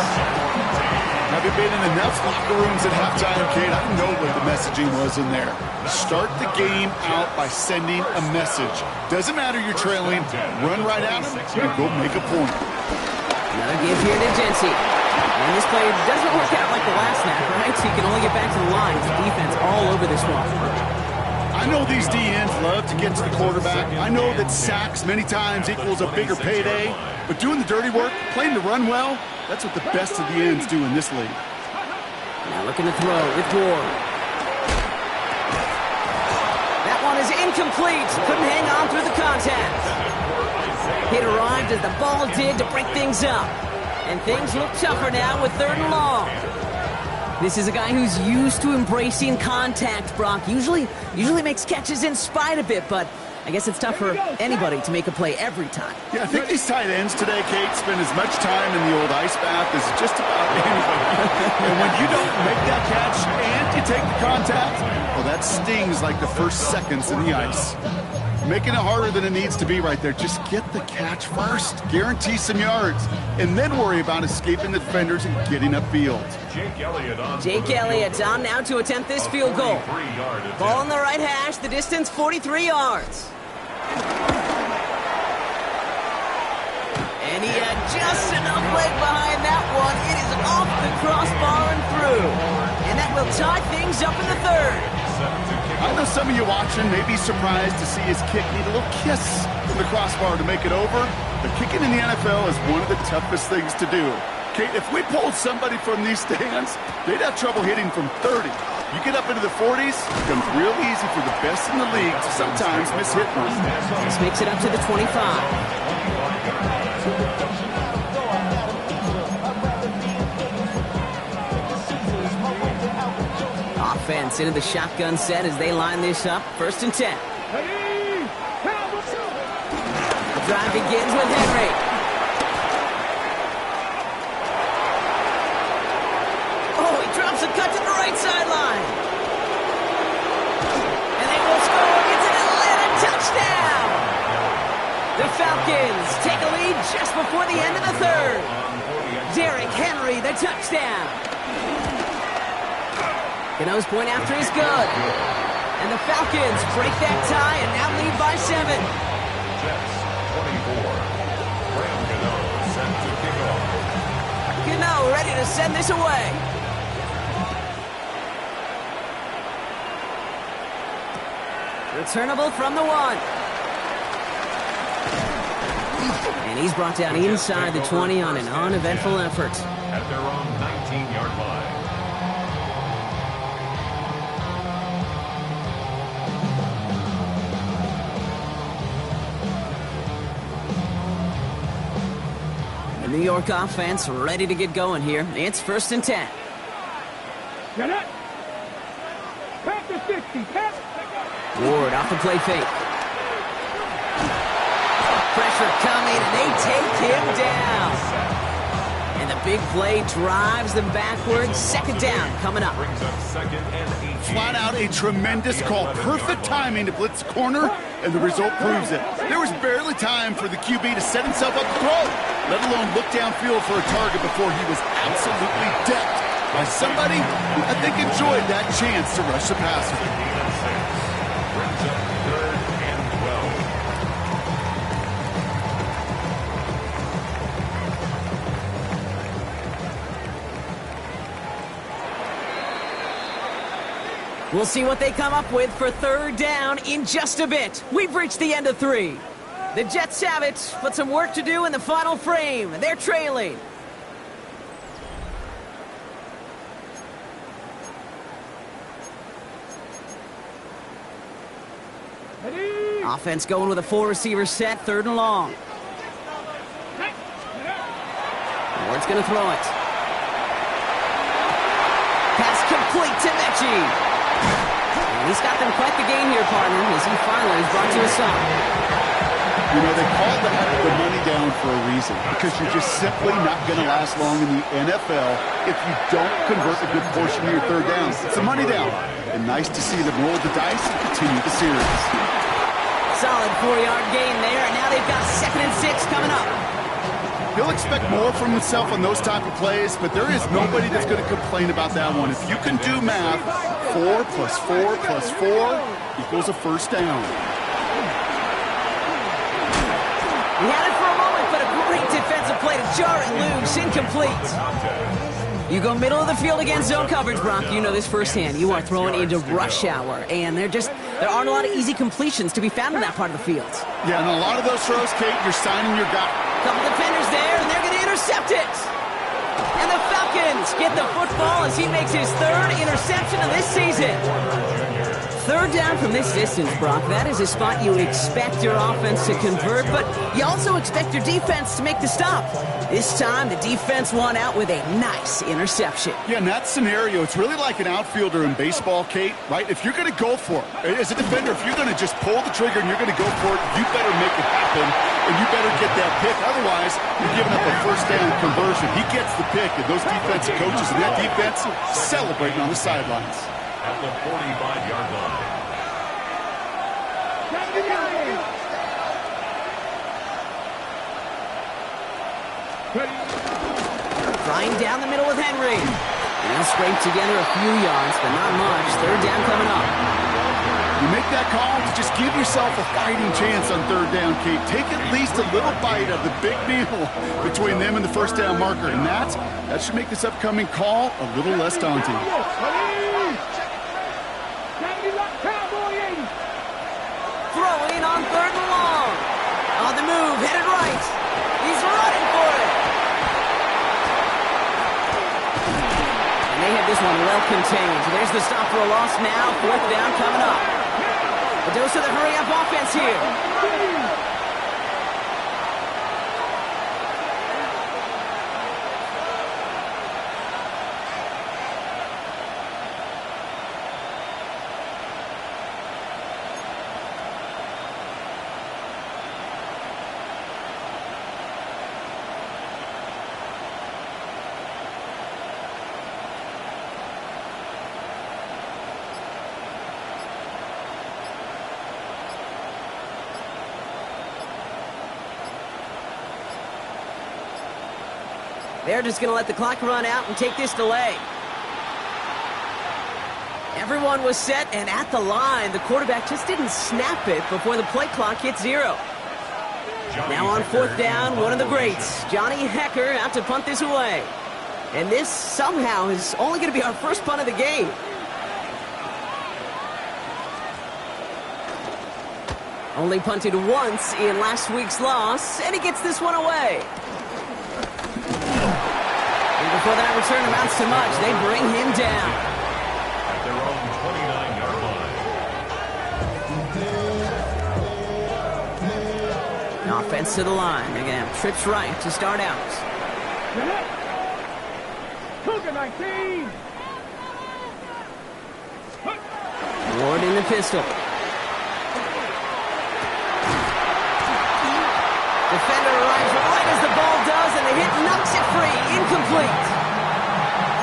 Having been in enough locker rooms at halftime, Kate, I know what the messaging was in there. Start the game out by sending a message. Doesn't matter you're trailing, run right at them and go make a point. Another give here to Genty. And this play doesn't work out like the last snap, right? So you can only get back to the line. The defense all over this one. I know these DNs love to get to the quarterback. I know that sacks many times equals a bigger payday. But doing the dirty work, playing to run well, that's what the best of the ends do in this league. Now looking to throw with Ward. That one is incomplete. Couldn't hang on through the contact. Hit arrived as the ball did to break things up. And things look tougher now with 3rd and long. This is a guy who's used to embracing contact, Brock. Usually makes catches in spite of it, but I guess it's tough for anybody to make a play every time. Yeah, I think these tight ends today, Kate, spend as much time in the old ice bath as just about anybody. And when you don't make that catch and you take the contact, well, that stings like the first seconds in the ice. Making it harder than it needs to be right there. Just get the catch first. Guarantee some yards. And then worry about escaping the defenders and getting upfield. Jake Elliott on now to attempt this field goal. Ball on the right hash, the distance 43 yards. And he had just enough leg behind that one. It is off the crossbar and through. And that will tie things up in the 3rd. I know some of you watching may be surprised to see his kick need a little kiss from the crossbar to make it over, but kicking in the NFL is one of the toughest things to do. Kate, if we pulled somebody from these stands, they'd have trouble hitting from 30. You get up into the 40s, it becomes real easy for the best in the league to sometimes miss hit one. This makes it up to the 25. Offense into the shotgun set as they line this up. 1st and 10. The drive begins with Henry. Oh, he drops a cut to the right sideline. And they will score. It's an Atlanta touchdown. The Falcons take a lead just before the end of the 3rd. Derrick Henry, the touchdown. Gano's point after is good. And the Falcons break that tie and now lead by 7. Jets 24. Graham Gano set to kick off. Gano ready to send this away. Returnable from the 1. And he's brought down inside the 20 on an uneventful effort. At their own 19-yard line. The New York offense ready to get going here. It's 1st and 10. Get it. Pass the 60. Pass. Ward off the play fake. Pressure coming, and they take him down. And the big play drives them backwards. 2nd down coming up. Brings up 2nd and 18. Flat out a tremendous call. Perfect timing to blitz corner, and the result proves it. There was barely time for the QB to set himself up to throw, let alone look downfield for a target before he was absolutely decked by somebody who I think enjoyed that chance to rush the passer. 15 and 6. Brings up 3rd and 12. We'll see what they come up with for 3rd down in just a bit. We've reached the end of 3. The Jets have it, but some work to do in the final frame. They're trailing. Ready. Offense going with a 4-receiver set, 3rd and long. Ward's going to throw it. Pass complete to Mechie. And he's got them quite the game here, partner, as he finally is brought to a stop. You know, they call that the money down for a reason, because you're just simply not going to last long in the NFL if you don't convert a good portion of your 3rd down. It's a money down. And nice to see them roll the dice and continue the series. Solid 4-yard gain there, and now they've got 2nd and 6 coming up. He'll expect more from himself on those type of plays, but there is nobody that's going to complain about that one. If you can do math, 4 plus 4 plus 4 equals a 1st down. He had it for a moment, but a great defensive play to jar it loose, incomplete. You go middle of the field against zone coverage, Brock. You know this firsthand. You are throwing into rush hour, and there aren't a lot of easy completions to be found in that part of the field. Yeah, and a lot of those throws, Kate, you're signing your guy. Couple defenders there, and they're going to intercept it. And the Falcons get the football as he makes his 3rd interception of this season. 3rd down from this distance, Brock. That is a spot you expect your offense to convert, but you also expect your defense to make the stop. This time, the defense won out with a nice interception. Yeah, in that scenario, it's really like an outfielder in baseball, Kate, right? If you're going to go for it, as a defender, if you're going to just pull the trigger and you're going to go for it, you better make it happen, and you better get that pick. Otherwise, you're giving up a 1st down conversion. He gets the pick, and those defensive coaches and that defense celebrating on the sidelines. At the 45-yard line. Flying down the middle with Henry. He'll scrape together a few yards, but not much. 3rd down coming up. You make that call to just give yourself a fighting chance on 3rd down, Kate. Take at least a little bite of the big meal between them and the 1st down marker, and that should make this upcoming call a little less daunting. Throwing on 3rd and long. On the move, headed right. He's running for it. And they have this one well contained. There's the stop for a loss now. 4th down coming up. A dose of the hurry-up offense here. They're just going to let the clock run out and take this delay. Everyone was set and at the line. The quarterback just didn't snap it before the play clock hit 0. Now on 4th down, one of the greats, Johnny Hecker, out to punt this away. And this somehow is only going to be our first punt of the game. Only punted once in last week's loss, and he gets this one away. Before that return amounts to much, they bring him down. At their own 29-yard line. Offense to the line. They're going to have trips right to start out. Cougar 19. Ward in the pistol. Defender arrives right as the ball does, and the hit knocks it free. Incomplete.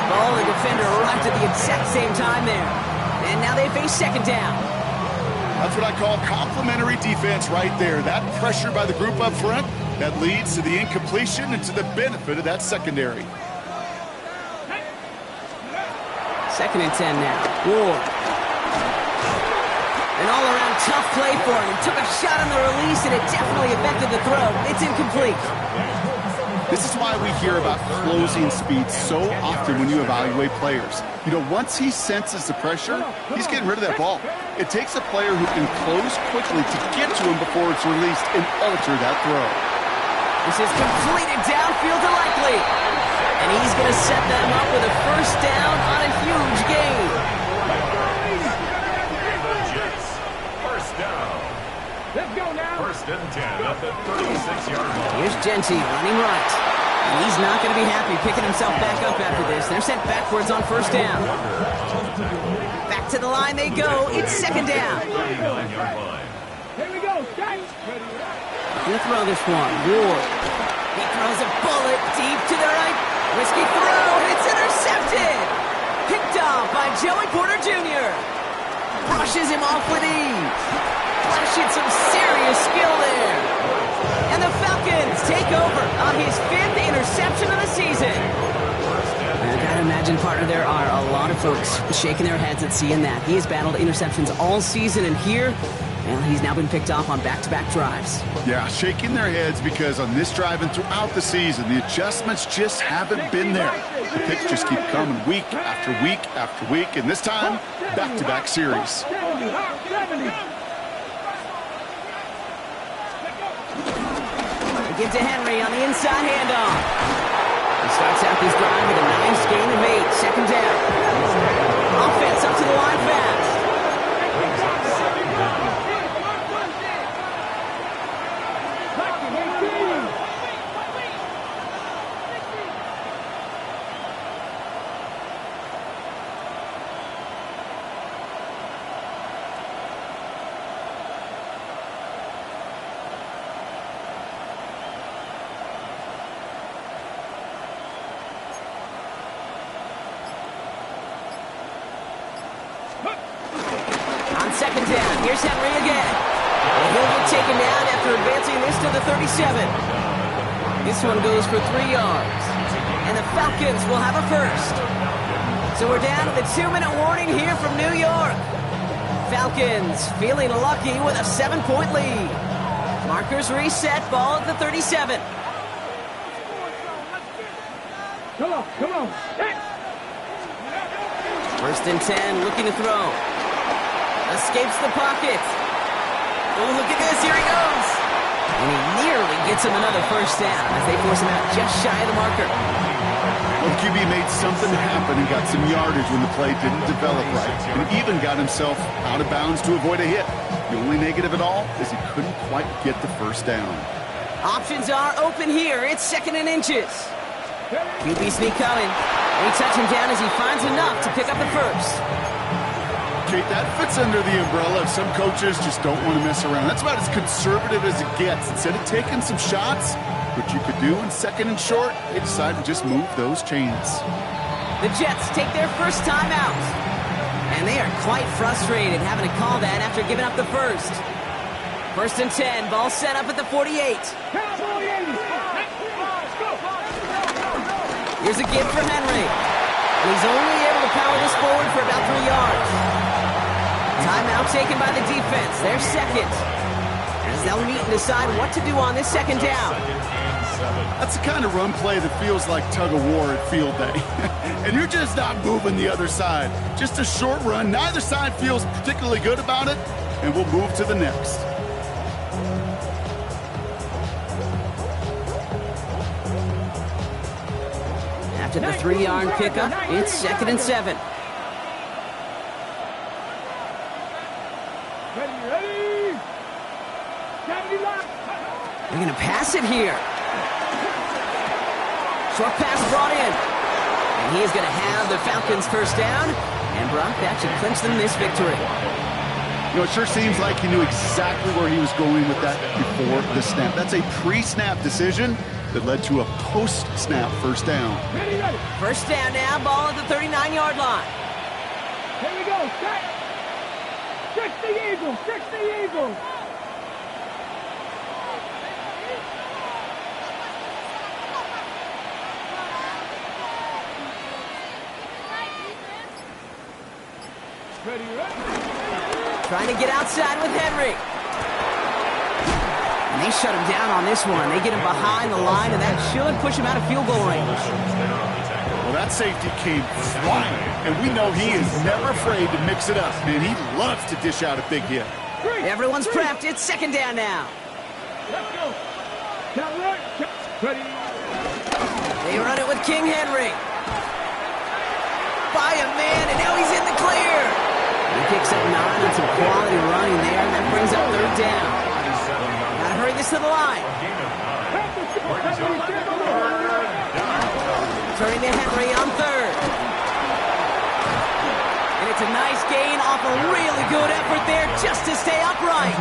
Ball and defender arrived at the exact same time there. And now they face 2nd down. That's what I call complimentary defense right there. That pressure by the group up front, that leads to the incompletion and to the benefit of that secondary. 2nd and 10 now. Ward. An all-around tough play for him. He took a shot on the release, and it definitely affected the throw. It's incomplete. This is why we hear about closing speed so often when you evaluate players. You know, once he senses the pressure, he's getting rid of that ball. It takes a player who can close quickly to get to him before it's released and alter that throw. This is completed downfield to Likely. And he's going to set them up with a 1st down on a huge gain. Let's go now. 1st and 10 at the 36-yard line. Here's Genty running right. And he's not going to be happy picking himself back up after this. They're sent backwards on 1st down. Back to the line they go. It's 2nd down. 39-yard line. Here we go, guys. He'll throw this one. Ward. He throws a bullet deep to the right. Risky throw. It's intercepted. Picked off by Joey Porter Jr. Brushes him off with ease. Flashing some serious skill there. And the Falcons take over on his 5th interception of the season. I gotta imagine, partner, there are a lot of folks shaking their heads at seeing that. He has battled interceptions all season, and here, well, he's now been picked off on back-to-back drives. Yeah, shaking their heads because on this drive and throughout the season, the adjustments just haven't been there. The picks just keep coming week after week after week, and this time, back-to-back series. 70. Give to Henry on the inside handoff. He starts out this drive with a nice gain of 8. 2nd down. Offense up to the line fast. On 2nd down, here's Henry again. And he'll get taken down after advancing this to the 37. This one goes for 3 yards. And the Falcons will have a 1st. So we're down to the 2-minute warning here from New York. Falcons feeling lucky with a 7-point lead. Markers reset, ball at the 37. Come on, come on. 1st and 10, looking to throw. escapes the pocket. Oh, look at this. Here he goes. And he nearly gets him another first down as they force him out just shy of the marker. Well, the QB made something happen and got some yardage when the play didn't develop right, and even got himself out of bounds to avoid a hit. The only negative at all is he couldn't quite get the first down. Options are open here. It's 2nd and inches. QB sneak coming. They touch him down as he finds enough to pick up the first. Kate, that fits under the umbrella of some coaches just don't want to mess around. That's about as conservative as it gets. Instead of taking some shots, which you could do in 2nd and short, they decide to just move those chains. The Jets take their first time out. And they are quite frustrated having to call that after giving up the first. 1st and 10, ball set up at the 48. Here's a give for Henry. He's only able to power this forward for about 3 yards. Timeout taken by the defense. They're second. As they'll meet and decide what to do on this 2nd down. That's the kind of run play that feels like tug-of-war at field day. And you're just not moving the other side. Just a short run. Neither side feels particularly good about it. And we'll move to the next. After the 3-yard pickup, it's 2nd and 7. They're going to pass it here. Short pass brought in. And he is going to have the Falcons first down. And Brock, that should clinch them this victory. You know, it sure seems like he knew exactly where he was going with that before the snap. That's a pre-snap decision that led to a post-snap first down. First down now, ball at the 39-yard line. Here we go, set. Trick the Eagles, trick the Eagles. Trying to get outside with Henry. And they shut him down on this one. They get him behind the line, and that should push him out of field goal range. Well, that safety came flying, and we know he is never afraid to mix it up. Man, he loves to dish out a big hit. Everyone's prepped. It's 2nd down now. Let's go. Ready. They run it with King Henry. By a man, and now he's in the clear. He picks up 9 on some quality running there, and that brings up 3rd down. Gotta hurry this to the line. Turning to Henry on 3rd. And it's a nice gain off a really good effort there just to stay upright.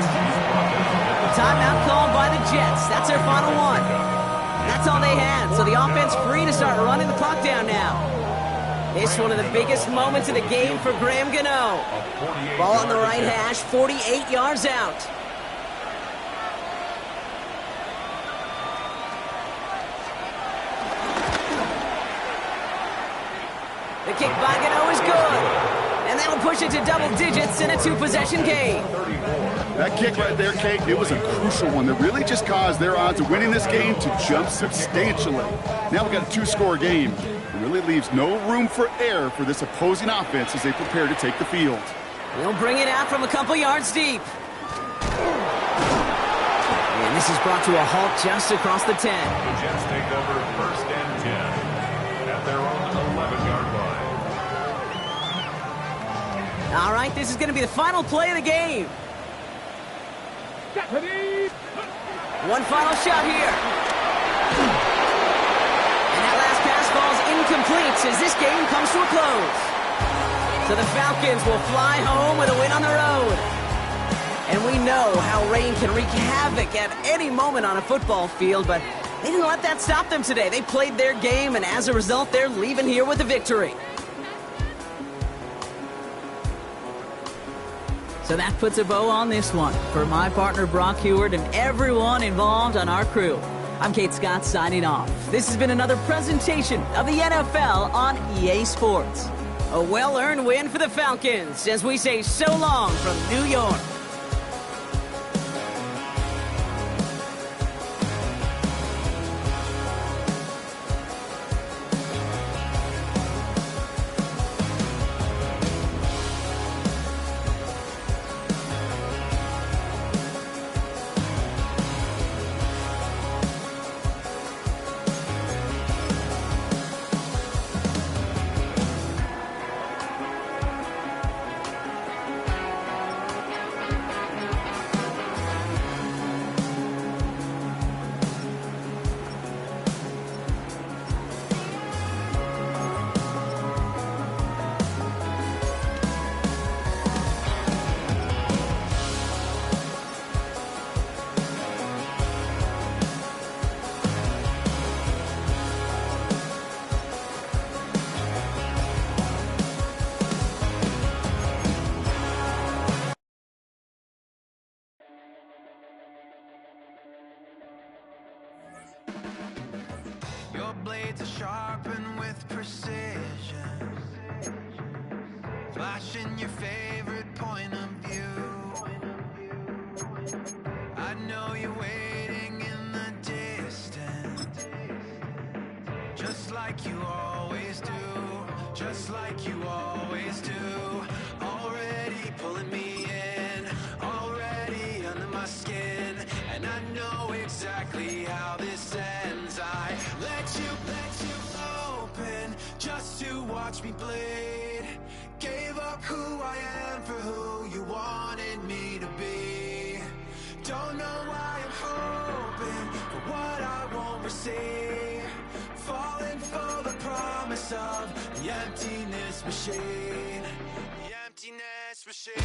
Timeout called by the Jets. That's their final one. That's all they had, so the offense free to start running the clock down now. It's one of the biggest moments of the game for Graham Gano. Ball on the right hash, 48 yards out. The kick by Gano is good. And that'll push it to double digits in a 2-possession game. That kick right there, Kate, it was a crucial one that really just caused their odds of winning this game to jump substantially. Now we've got a 2-score game. It really leaves no room for error for this opposing offense as they prepare to take the field. He'll bring it out from a couple yards deep. And this is brought to a halt just across the 10. The Jets take over 1st and 10 at their own 11-yard line. All right, this is going to be the final play of the game. One final shot here. And that last pass falls incomplete as this game comes to a close. So the Falcons will fly home with a win on the road. And we know how rain can wreak havoc at any moment on a football field, but they didn't let that stop them today. They played their game, and as a result, they're leaving here with a victory. So that puts a bow on this one. For my partner Brock Heward and everyone involved on our crew, I'm Kate Scott signing off. This has been another presentation of the NFL on EA Sports. A well-earned win for the Falcons as we say so long from New York. blades are sharpened with precision, flashing your favorite point of view. I know you're waiting in the distance, just like you always do, just like you always do. Already pulling me in, already under my skin, and I know exactly how this ends. I let you open just to watch me bleed. Gave up who I am for who you wanted me to be. Don't know why I'm hoping for what I won't receive. Falling for the promise of the emptiness machine. The emptiness machine.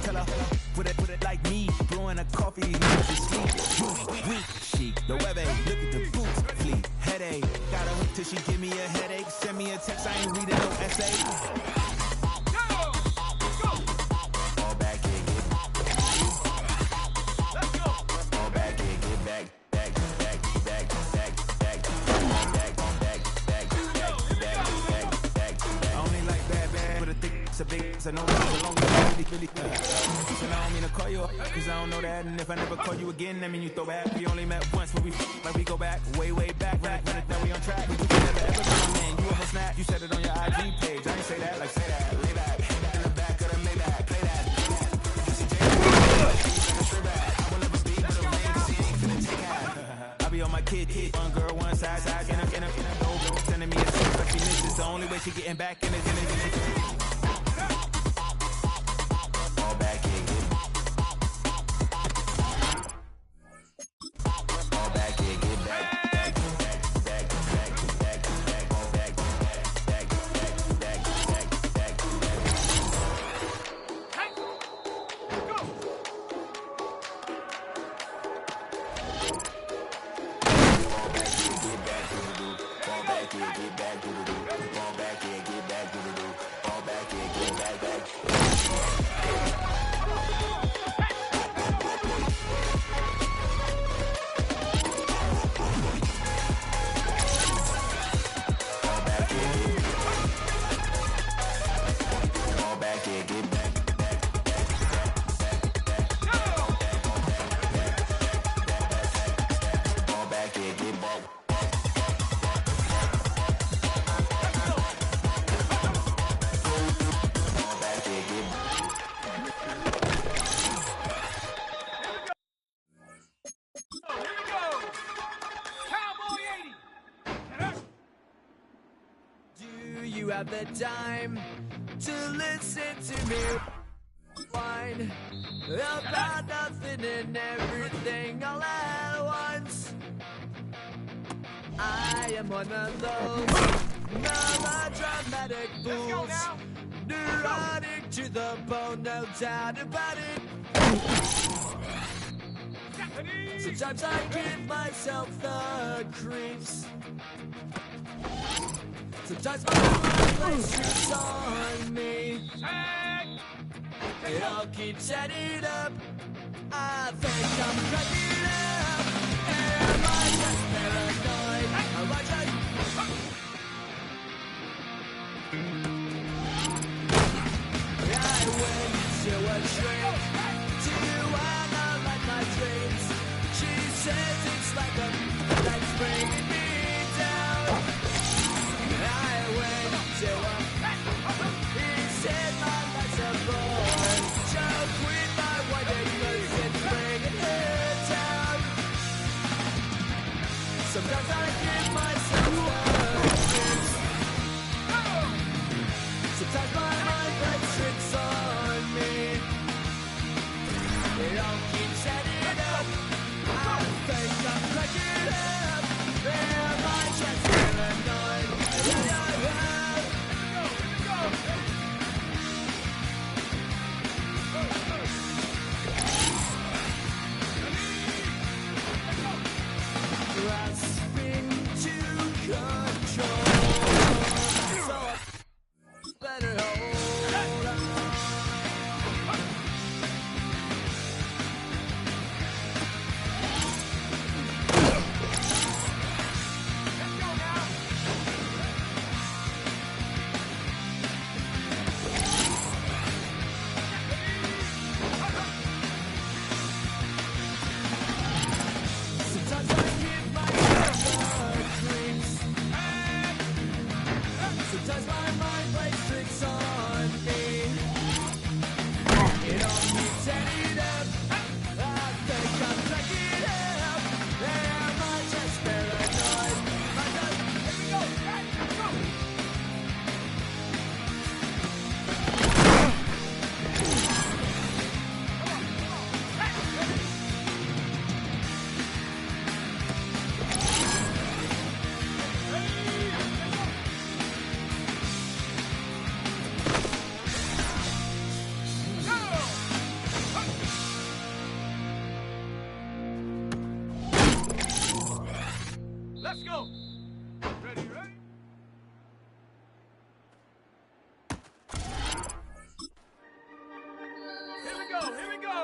Tell her, put it like me, blowing a coffee, music sleep. Weak, chic, the web look at the boots, fleet, headache. Got a hook till she give me a headache. Send me a text, I ain't reading no essay. Fall back and get let's go. Fall back and get back. I only like bad, but a thick, it's a big, so no long. Really and I don't mean to call you up, cause I don't know that. And if I never call you again, that mean you throw back. We only met once, but we like we go back, way back. Run it down, we on track. We never ever been man. You a whole snap, you said it on your IG page. I ain't say that, like say that. Lay back, in the back of the Maybach, play that. I will never speak with a ring, cause he ain't finna take half. I be on my kid, one girl, one side, in a go, sending me a text like she misses. The only way she getting back in it. You have the time to listen to me whine about nothing and everything all at once. I am one of those melodramatic fools, neurotic to the bone, no doubt about it. Sometimes I give myself the creeps. Sometimes my mind plays tricks on me. It all keeps adding up. I think I'm cracking up. Am I just paranoid? Am I just... I went to a trip to analyze my dreams. She says it's like a life's bringing me down. I went to he said my life's a bore. Choke with my wife because it's bringing her down. Sometimes I give myself the fix. Sometimes my mind plays tricks on me. It all keeps adding up. I think I'm cracking up. Am I just paranoid? Grasping to control. So I better hold on. Sometimes I give myself the creeps. Sometimes my mind plays tricks on me. It all keeps adding up. I think I'm cracking up. Am I just paranoid? Here we go, let's go. Let's go. Ready, ready? Here we go, here we go.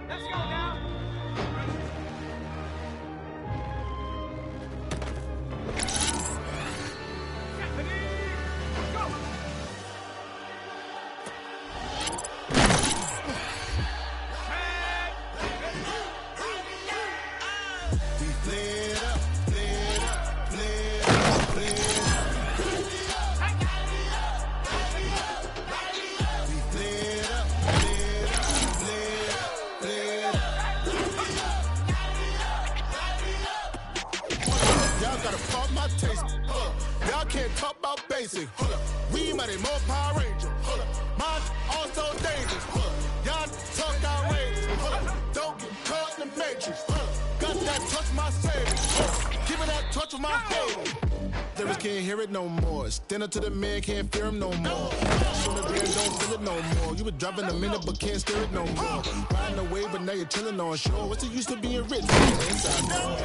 Let's go now. We played up, played up, played up, played up. We played up, played up, played up, played up. Y'all gotta pump my taste. Y'all can't talk about basic. We mighty more Power Ranger. Mine also dangerous. Y'all talk outrageous. Don't get caught in the matrix. Got that touch my savior. Give me that touch of my head. Lyrics can't hear it no more. Stand up to the man, can't fear him no more. On the ground, don't feel it no more. You been driving a minute, but can't steer it no more. Riding away, but now you're chilling on shore. What's the use of being rich? Inside door.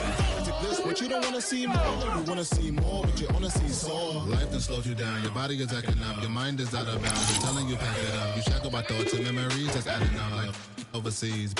But you don't wanna see more. You wanna see more, but you wanna see sore. Life done slowed you down, your body is acting up, your mind is out of bounds. I'm telling you, pack it up. You shackle by thoughts and memories that's adding up. Like overseas,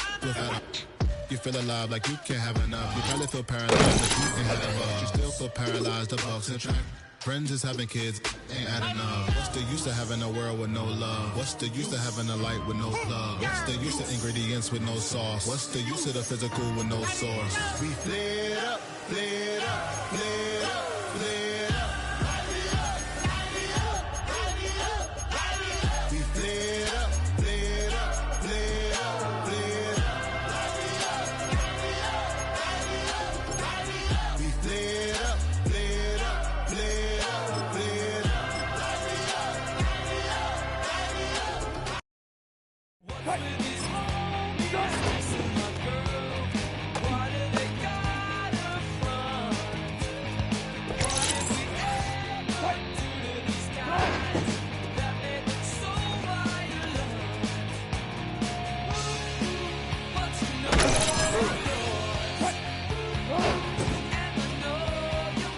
you feel alive like you can't have enough. You probably feel paralyzed like you can't have enough. You still feel paralyzed, the bucks and track. Friends is having kids, ain't adding up. What's the use of having a world with no love? What's the use of having a light with no plug? What's the use of ingredients with no sauce? What's the use of the physical with no source? We played up, played up, played up, played up. We played up, played up, played up, played up. We played up, played up, played up, played up. What's with these homies? Missing my girl. Why do they got her from? What did we ever do to these guys that made them so violent? But you know you're yours, and I know you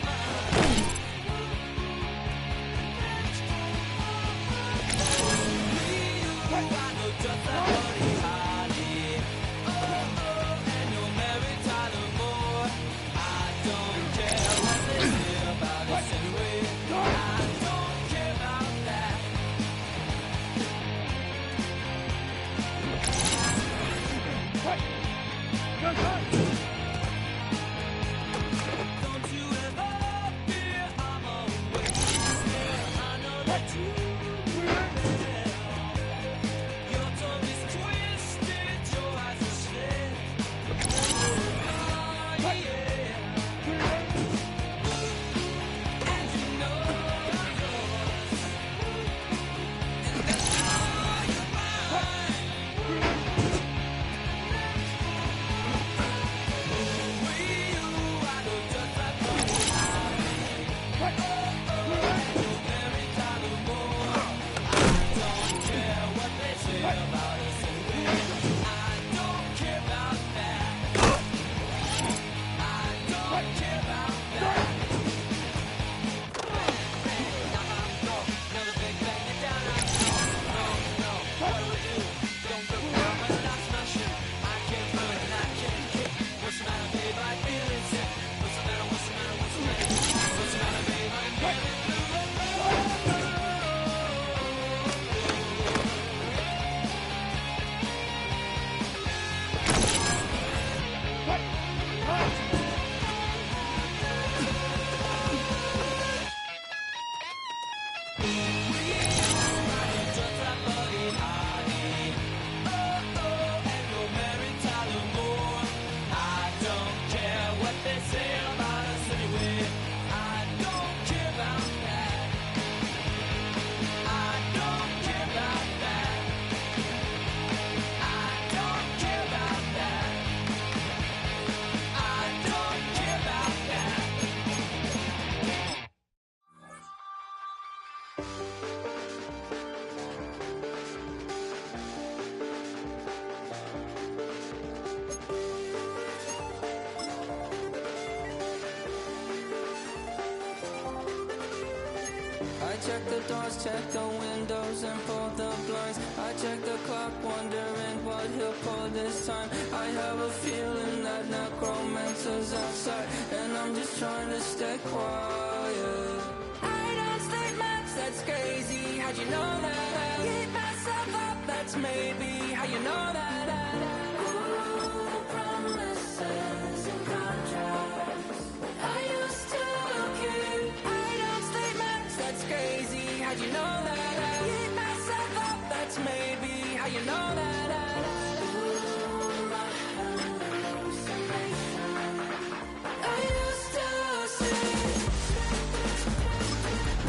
I check the doors, check the windows, and pull the blinds. I check the clock, wondering what he'll pull this time. I have a feeling that necromancer's outside, and I'm just trying to stay quiet. I don't stay much, that's crazy. How'd you know that? Keep myself up, that's maybe how you know that. Ooh, promises and contracts I used to keep. I don't stay much, that's crazy. How'd you know that? Keep myself up, that's maybe how you know that. Ooh, my hallucination I used to see.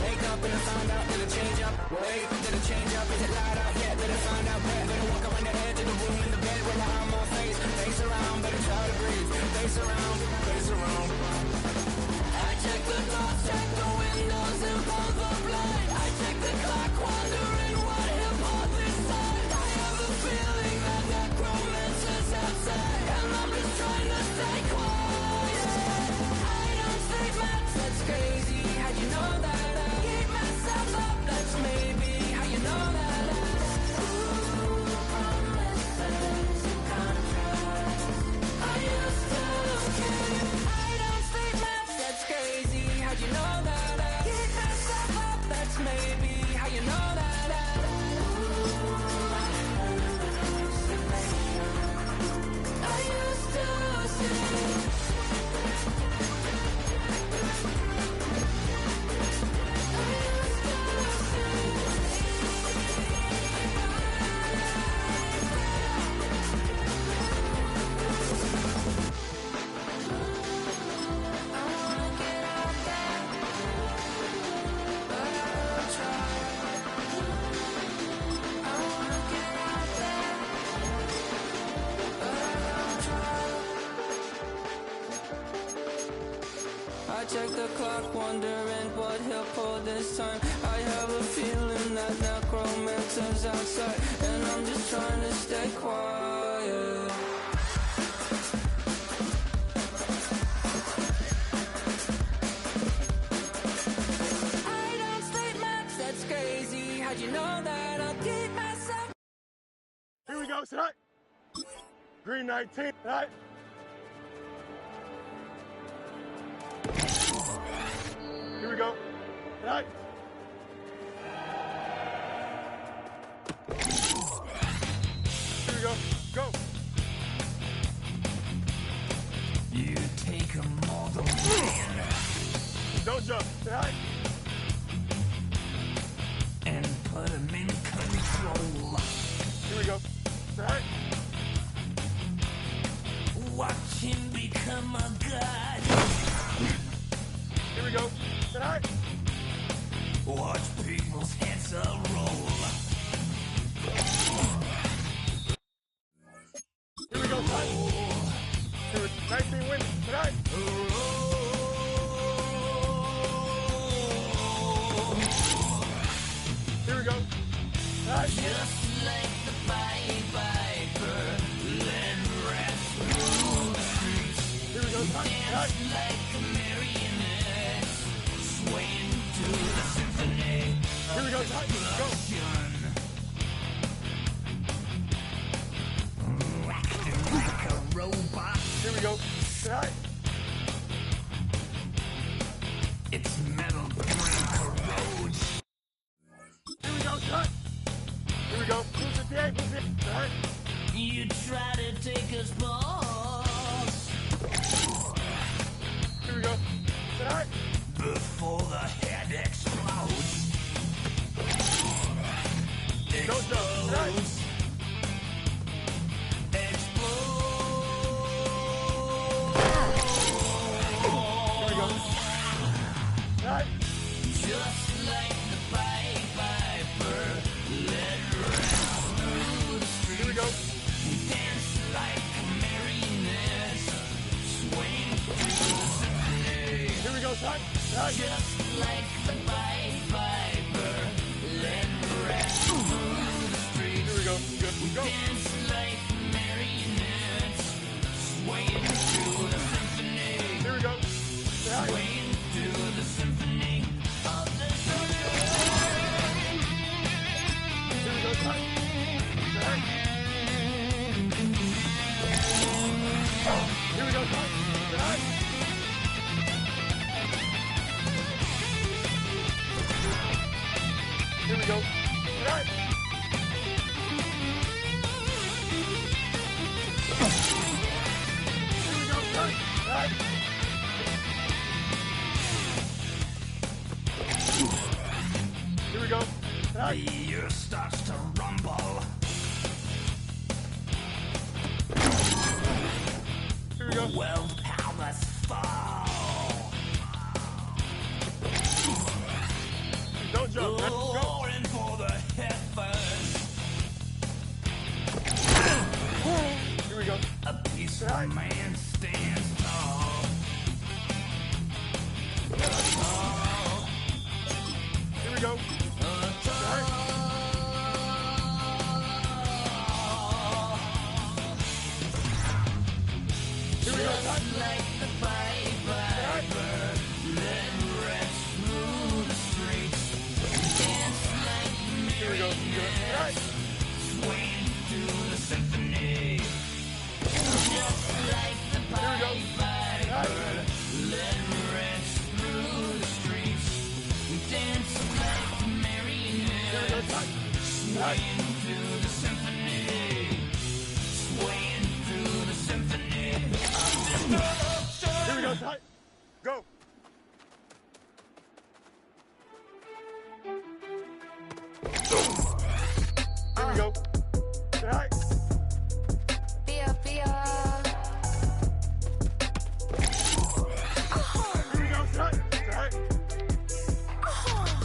Wake up and I found out, did it change up? Wait, did it change up? Is it light out yet? Did it find out bad? Better walk around the edge of the room in the bed with my arm on face around, better try to breathe. Face around, face around. I check the doors, check the windows, and pull the blind. I check the clock, wondering what he'll pull this time. I have a feeling that necromancer's outside, and I'm just trying to stay quiet. I don't say much, that's crazy. How'd you know that? Keep myself up, that's maybe how you know that. Ooh, promises and contracts I used to keep. I don't say much, that's crazy. How'd you know that? Keep myself up, that's maybe how you know that. Ooh, my hallucination I used to see. I check the clock, wondering what he'll pull this time. I have a feeling that necromancer's outside, and I'm just trying to stay quiet. I don't sleep much, that's crazy. How'd you know that? I'll keep myself. Here we go, tonight. Green 19, tonight. Here we go. Tonight. Here we go. Go. You take them all the way Don't jump. Tonight. and put them in control. Here we go. Tonight. Watch him become a god. Here we go. Tonight. Watch people's heads roll. Here we go. Tonight. Here we go. 19 wins. Tonight. Here we go. Tonight. Just like the Pied Piper, led rats through the streets. Here we go. Tonight. Dance like a marionette, swaying to the symphony. Here we go. Tonight. Go. Acting like a robot. Here we go. Tonight. Its metal brain corrodes. Here we go. Tonight. Here we go. Who's the day? Who's it? Tonight. You try to take us balls Here we go. Tonight. before the head explodes. Don't jump. Tonight. Here we go. Tonight. Just like the Pied Piper, led rats through the streets. Here we go. Dance like marionettes, swing to the symphony. Here we go. Tonight. Tonight. Just like the Pied Piper, led rats through the streets. Here we go. Good. Go. Dance like marionettes, swaying to the symphony. Here we go. Tonight. Swaying to the symphony of the we go. All right. Here we go. All right. Here we go. All right. The earth starts to rumble. Here we go. World powers fall. Don't jump. Let's go. Roaring for the heavens. Here we go. A peaceful man stands tall. Here we go. All right. Here we go. Like the Pied Piper, let rest through the streets. Dance like Here we go. All right. swaying through the symphony. Just like the Pied Piper, let rest through the streets. Dance like the marionette, swaying through the symphony. Swaying through the symphony. Here we go. Tight. Go. Here we go. All right. Here we go. Tight.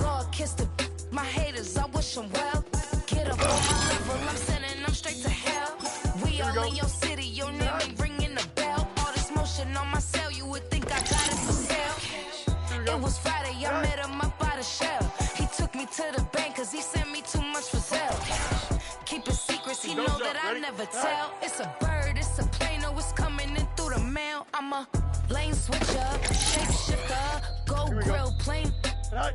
Lord, kiss the my haters, I wish them well. Get up on my level, I'm sending them straight to hell. We all in your city, your name ain't ringing the bell. All this motion on my cell, you would think I got it for sale. It was Friday, I met him up by the shell. He took me to the bank, cause he sent me too much for Zelle. Keep it secrets, he know that I never tell. It's a bird, it's a plane, oh, it's coming in through the mail. I'm a lane switcher, shape shifter, go grill plane.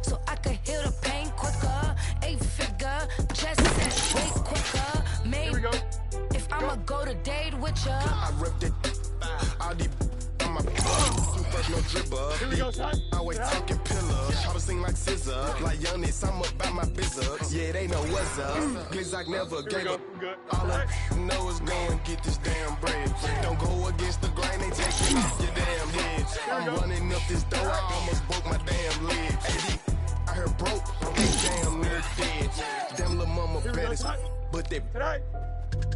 So I could heal the pain quicker. 8-figure, just set way quicker. Maybe if I'ma go to date with ya. I ripped it. All the on my first no dribble. Here we go, son. Always talking pillars. Try to sing like scissor. Like youngest, I'm about my business. Yeah, they know what's up. Glizak never gave up. All I know is go and get this damn bread. Don't go against the grain, they taking off your damn head. I'm running up this door, I almost broke my damn leg. I heard broke, they damn near dead. Damn little mama better, but they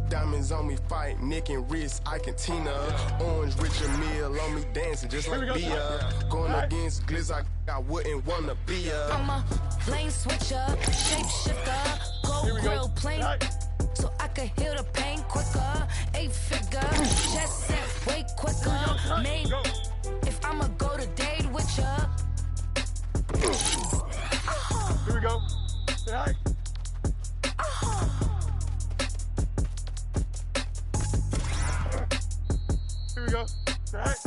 diamonds on me fight, neck and wrist, I can Tina. Orange Richard Mill on me dancing just like Bia. Going against Glizak, I wouldn't wanna be ya. I'm a lane switcher, shape shifter, go grill plane. So I could heal the pain quicker. 8-figure, just set way quicker. Maybe if I'ma go to date with ya. Here we go. All right. Here we go. All right.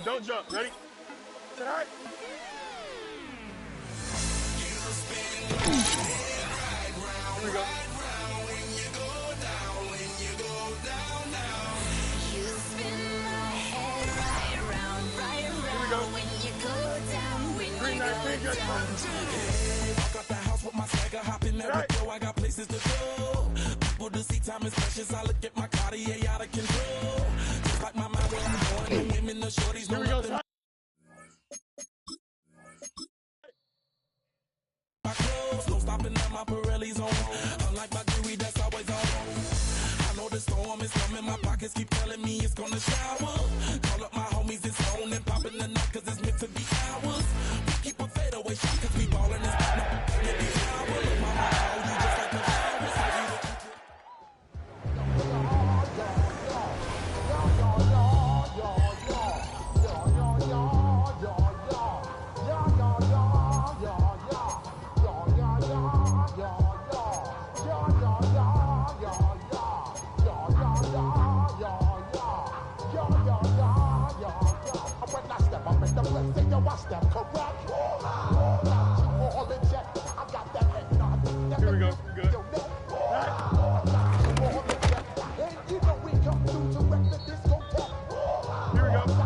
Don't jump. Ready? All right. Here we go. Got the house with my swagger, hopping every flow. I got places to go. People to see, time is precious. I look at my Cartier out of control. Just like my mind where I'm going. The women, the shorties, know nothing. My clothes, no stopping at my Pirelli's on. Unlike my jewelry, that's always on. I know the storm is coming. My pockets keep telling me it's gonna shower. Call up my homies, it's on and popping the night, cause it's meant to be ours. We keep a fadeaway shot, cause we ballin' this time. Let me power. Look, mama, how you just like the virus. Here we go. Good. Here we go.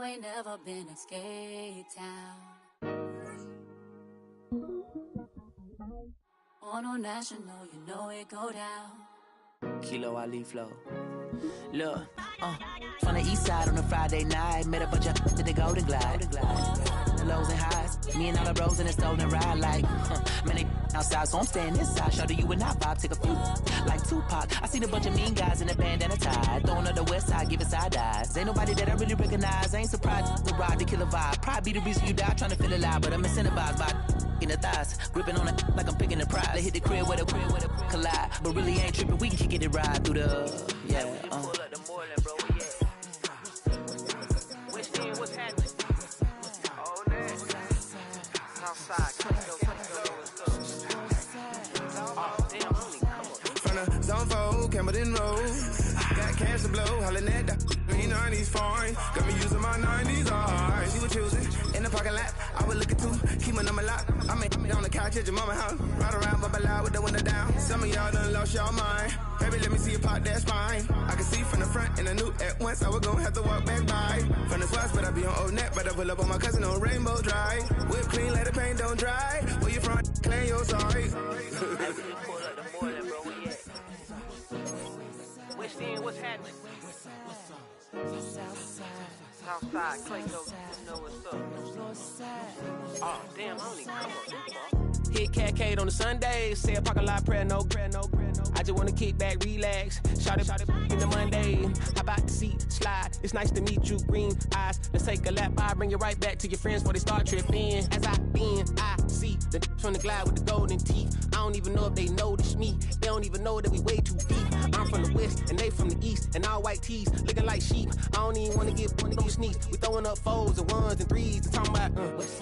You ain't never been to Skate Town. On a national, you know it go down. Kilo Ali Flow. Look, from the east side on a Friday night, met a bunch of to the Golden Glide. The lows and highs, me and all the bros in a stolen ride like, man, they outside, so I'm staying inside. Show you and I vibe, take a few, like Tupac. I seen a bunch of mean guys in a bandana tie, throwing up the west side, giving side eyes. Ain't nobody that I really recognize, I ain't surprised to ride the killer vibe. Probably be the reason you die, trying to feel alive, but I'm incentivized by in the thighs, gripping on it like I'm picking the prize. They hit the crib with a collide, but really ain't tripping. We can kick it and ride through the yeah. Pull up the Moreland, bro. Yeah. West End, what's happening? Oh, man. Southside, let's go. Oh, damn, homie, come on. From the zone 4, Campbellton Road. Got cash to blow, hollin' at the 90s foreign. Got me using my 90s, alright. She was choosing in the parking lot. I was looking too, keep my number locked. I mean, on the couch at your mama house. Ride around, bubble loud with the window down. Some of y'all done lost y'all mind. Baby, let me see you pop that spine. I can see from the front and I knew at once I was gonna have to walk back by. From the spots, but I be on Old Net. But I pull up on my cousin on Rainbow Drive. Whip clean, let the paint don't dry. Where you from? Claim your sorry. Pull up the Moreland, bro. Where you at? West End, what's happening? Southside, Clayco, you know what's up. Oh, damn, homie, come on. Hit Catcade on the Sundays, say a parking lot prayer, no. I just wanna kick back, relax, shout it in the Monday. How about the seat, slide, it's nice to meet you, green eyes. Let's take a lap, I bring you right back to your friends before they start tripping. As I see the from the glide with the golden teeth. I don't even know if they notice me, they don't even know that we way too deep. I'm from the west, and they from the east, and all white tees, looking like sheep. I don't even wanna get one of these sneaks. We throwing up 4s and 1s and 3s and talking about West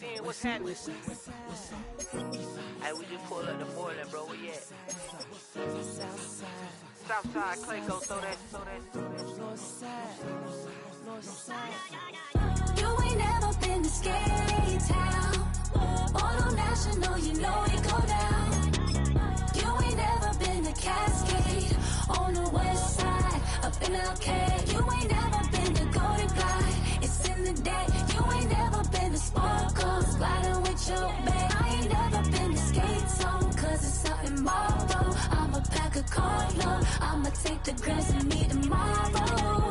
End, what's happening? Hey, we just pull up the Moreland, bro. Where you at? Southside, Clayco, throw that. You ain't never been to Skate Town. On national, you know it go down. You ain't never been to Cascade. On the west side, up in LK. You ain't never been to Golden Glide. It's in the day. You ain't never been to Sparkles, gliding with your babe. I ain't never been to Skate Zone, cause it's out in Marlboro. I'ma pack a car load. I'ma take the girls and meet tomorrow.